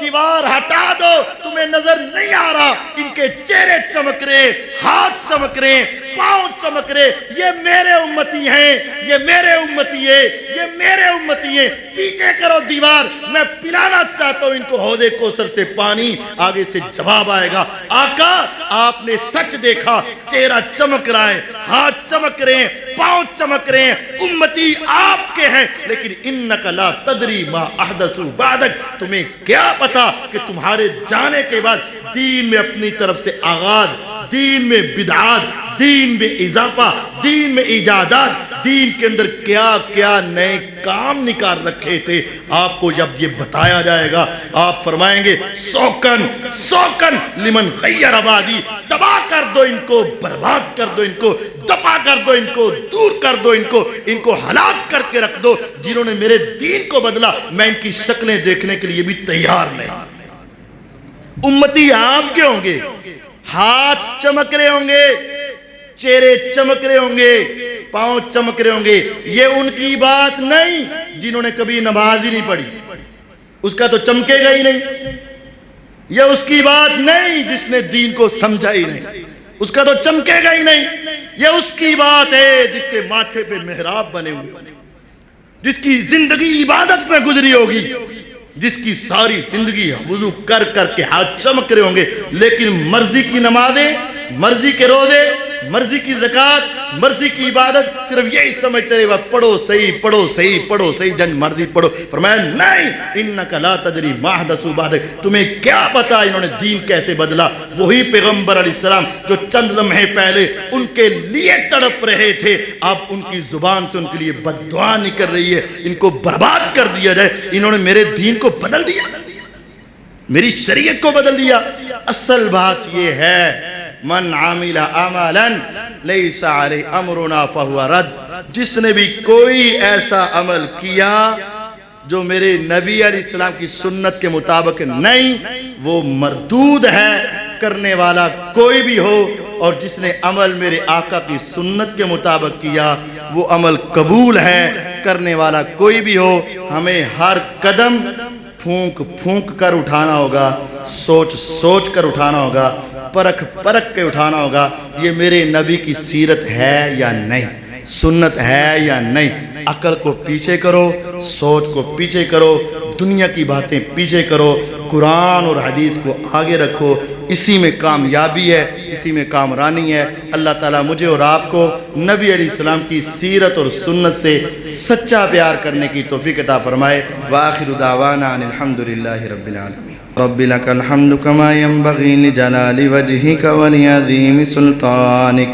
دیوار ہٹا دو، تمہیں نظر نہیں آ رہا، ان کے چہرے چمک رہے، ہاتھ چمک رہے، پاؤں چمک رہے، یہ میرے امتی ہیں، یہ میرے امتی ہیں، یہ میرے امتی ہیں. پیچھے کرو دیوار، میں پلانا چاہتا ہوں ان کو حوض کوثر سے پانی. آگے سے جواب آئے گا، آقا آپ نے سچ دیکھا، چہرہ چمک رہا ہے، ہاتھ چمک رہے ہیں، پاؤں چمک رہے ہیں، امتی آپ کے ہیں، لیکن انک لا تدری ما احدثوا بعدک، تمہیں کیا پتا کہ تمہارے جانے کے بعد دین میں اپنی طرف سے آغاز دین میں بدعات، دین میں اضافہ، دین میں ایجادات، دین کے اندر کیا کیا نئے کام نکال رکھے تھے، آپ کو جب یہ بتایا جائے گا آپ فرمائیں گے سوکن سوکن لمن غیر آبادی، تباہ کر دو ان کو، برباد کر دو ان کو، دفع کر دو ان کو، دور کر دو ان کو ہلاک کر کے رکھ دو، جنہوں نے میرے دین کو بدلا میں ان کی شکلیں دیکھنے کے لیے بھی تیار نہیں۔ امتی آپ کے ہوں گے، ہاتھ چمک رہے ہوں گے، چہرے چمک رہے ہوں گے، پاؤں چمک رہے ہوں گے، یہ ان کی بات نہیں جنہوں نے کبھی نماز ہی نہیں پڑھی، اس کا تو چمکے گا ہی نہیں۔ یہ اس کی بات نہیں جس نے دین کو سمجھا ہی نہیں، اس کا تو چمکے گا ہی نہیں۔ یہ اس کی بات ہے جس کے ماتھے پہ محراب بنے ہوئے، جس کی زندگی عبادت میں گزری ہوگی، جس کی ساری زندگی وضو کر کر کے ہاتھ چمک رہے ہوں گے، لیکن مرضی کی نمازیں، مرضی کے روزے، مرضی کی زکوٰۃ، مرضی کی عبادت صرف یہی سمجھتے رہے، پڑھو صحیح پڑھو صحیح پڑھو صحیح، جنگ مرضی پڑھو۔ فرمایا نہیں، انک لا تدری ما احدث بعدک، تمہیں کیا پتا انہوں نے دین کیسے بدلا۔ وہی پیغمبر علیہ السلام جو چند لمحے پہلے ان کے لیے تڑپ رہے تھے، اب ان کی زبان سے ان کے لیے بد دعا نکل رہی ہے، ان کو برباد کر دیا جائے۔ انہوں نے میرے دین کو بدل دیا، میری شریعت کو بدل دیا۔ اصل بات یہ ہے من عامل عملا لیس علیہ امرنا فہو رد، جس نے بھی کوئی ایسا عمل کیا جو میرے نبی علیہ السلام کی سنت کے مطابق نہیں، وہ مردود ہے۔ کرنے والا کوئی بھی ہو اور جس نے عمل میرے آقا کی سنت کے مطابق کیا وہ عمل قبول ہے، کرنے والا کوئی بھی ہو۔ ہمیں ہر قدم پھونک پھونک کر اٹھانا ہوگا، سوچ سوچ کر اٹھانا ہوگا، پرکھ پرکھ کے اٹھانا ہوگا، یہ میرے نبی کی سیرت ہے یا نہیں، سنت ہے یا نہیں۔ عقل کو پیچھے کرو، سوچ کو پیچھے کرو، دنیا کی باتیں پیچھے کرو، قرآن اور حدیث کو آگے رکھو، اسی میں کامیابی ہے، اسی میں کامرانی ہے۔ اللہ تعالیٰ مجھے اور آپ کو نبی علیہ السلام کی سیرت اور سنت سے سچا پیار کرنے کی توفیق عطا فرمائے۔ وآخر دعوانا ان الحمدللہ رب العالمین۔ رب لك الحمد كما ينبغي لجلال وجهك ولعظيم سلطانك،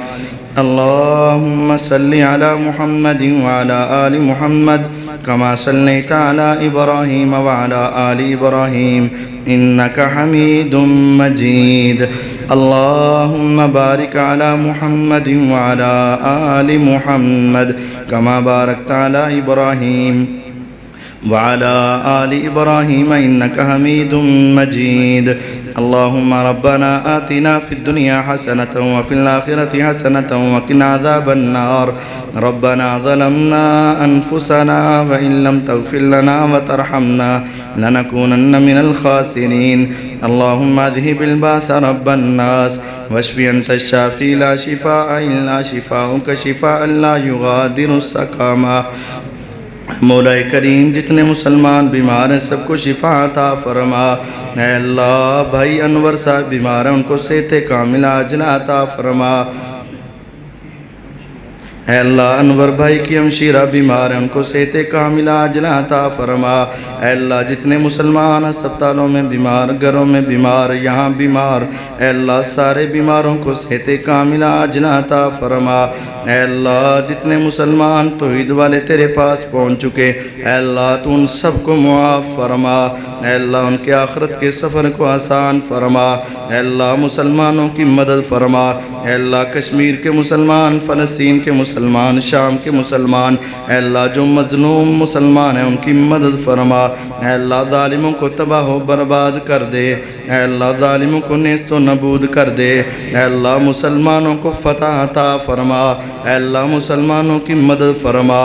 اللهم صل على محمد وعلى آل محمد كما صليت على إبراهيم وعلى آل إبراهيم إنك حميد مجيد، اللهم بارك على محمد وعلى آل محمد كما باركت على إبراهيم وعلى آل إبراهيم إنك حميد مجيد، اللهم ربنا آتنا في الدنيا حسنة وفي الآخرة حسنة وقنا عذاب النار، ربنا ظلمنا أنفسنا وإن لم تغفر لنا وترحمنا لنكونن من الخاسرين، اللهم اذهب الباس رب الناس واشف أنت الشافي لا شفاء إلا شفاؤك شفاء لا يغادر سقما۔ مولا کریم جتنے مسلمان بیمار ہیں سب کو شفا عطا فرما، اے اللہ بھائی انور صاحب بیمار ہیں ان کو صحت کاملہ عاجلہ عطا فرما، اے اللہ انور بھائی کی ہمشیرہ بیمار ہیں ان کو صحت کاملہ عاجلہ عطا فرما، اے اللہ جتنے مسلمان اسپتالوں میں بیمار، گھروں میں بیمار، یہاں بیمار، اے اللہ سارے بیماروں کو صحت کاملہ عاجلہ عطا فرما، اے اللہ جتنے مسلمان توحید والے تیرے پاس پہنچ چکے اے اللہ تو ان سب کو معاف فرما، اے اللہ ان کے آخرت کے سفر کو آسان فرما، اے اللہ مسلمانوں کی مدد فرما، اے اللہ کشمیر کے مسلمان، فلسطین کے مسلمان، شام کے مسلمان، اے اللہ جو مظلوم مسلمان ہیں ان کی مدد فرما، اے اللہ ظالموں کو تباہ و برباد کر دے، اے اللہ ظالموں کو نیست و نابود کر دے، اے اللہ مسلمانوں کو فتح عطا فرما، اے اللہ مسلمانوں کی مدد فرما،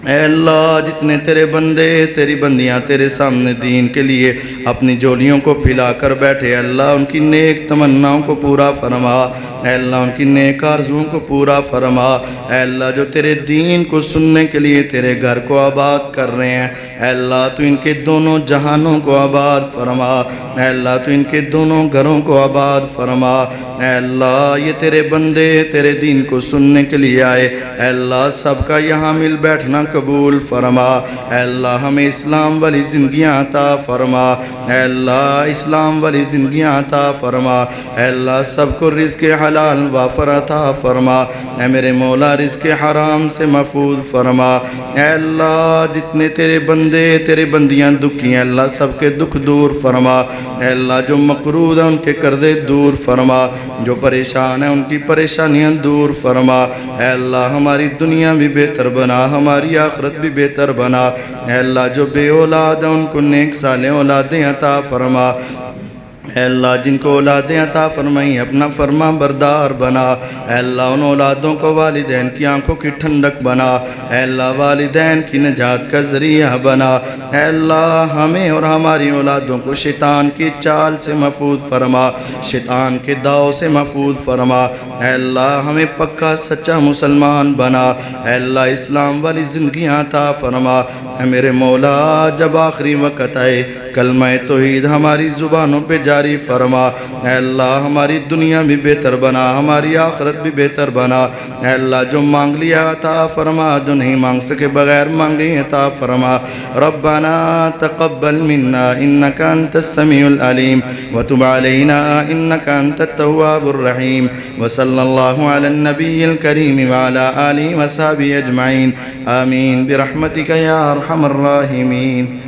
اے اللہ جتنے تیرے بندے تیری بندیاں تیرے سامنے دین کے لیے اپنی جولیوں کو پھیلا کر بیٹھے اللہ ان کی نیک تمناؤں کو پورا فرما، اے اللہ ان کی نیک آرزوؤں کو پورا فرما۔ اے اللہ جو تیرے دین کو سننے کے لیے تیرے گھر کو آباد کر رہے ہیں، اے اللہ تو ان کے دونوں جہانوں کو آباد فرما۔ اے اللہ تو ان کے دونوں گھروں کو آباد فرما۔ اے اللہ یہ تیرے بندے تیرے دین کو سننے کے لیے آئے، اے اللہ سب کا یہاں مل بیٹھنا قبول فرما۔ اے اللہ ہمیں اسلام والی زندگیاں عطا فرما۔ اے اللہ اسلام والی زندگیاں عطا فرما۔ اے اللہ سب کو رزق حلال وافر عطا فرما۔ اے میرے مولا رزق حرام سے محفوظ فرما۔ اے اللہ جتنے تیرے بندے تیرے بندیاں دکھی ہیں اللہ سب کے دکھ دور فرما۔ اے اللہ جو مقروض ہیں ان کے قرضے دور فرما، جو پریشان ہیں ان کی پریشانیاں دور فرما۔ اے اللہ ہماری دنیا بھی بہتر بنا، ہماری آخرت بھی بہتر بنا۔ اے اللہ جو بے اولاد ہیں ان کو نیک صالح اولادیں عطا فرما۔ اے اللہ جن کو اولادیں عطا فرمائی اپنا فرما بردار بنا۔ اے اللہ ان اولادوں کو والدین کی آنکھوں کی ٹھنڈک بنا۔ اے اللہ والدین کی نجات کا ذریعہ بنا۔ اے اللہ ہمیں اور ہماری اولادوں کو شیطان کی چال سے محفوظ فرما، شیطان کے داؤ سے محفوظ فرما۔ اے اللہ ہمیں پکا سچا مسلمان بنا۔ اے اللہ اسلام والی زندگیاں عطا فرما۔ اے میرے مولا جب آخری وقت آئے کلمہ توحید ہماری زبانوں پہ جاری فرما۔ اے اللہ ہماری دنیا بھی بہتر بنا، ہماری آخرت بھی بہتر بنا۔ اے اللہ جو مانگ لیا عطا فرما، جو نہیں مانگ سکے بغیر مانگے عطا فرما۔ ربنا تقبل منا انك انت السميع العليم وتب علينا انك انت التواب الرحيم وصلى الله على النبي الكريم وعلى آله وصحبه اجمعين آمين برحمتك يا ارحم الراحمين۔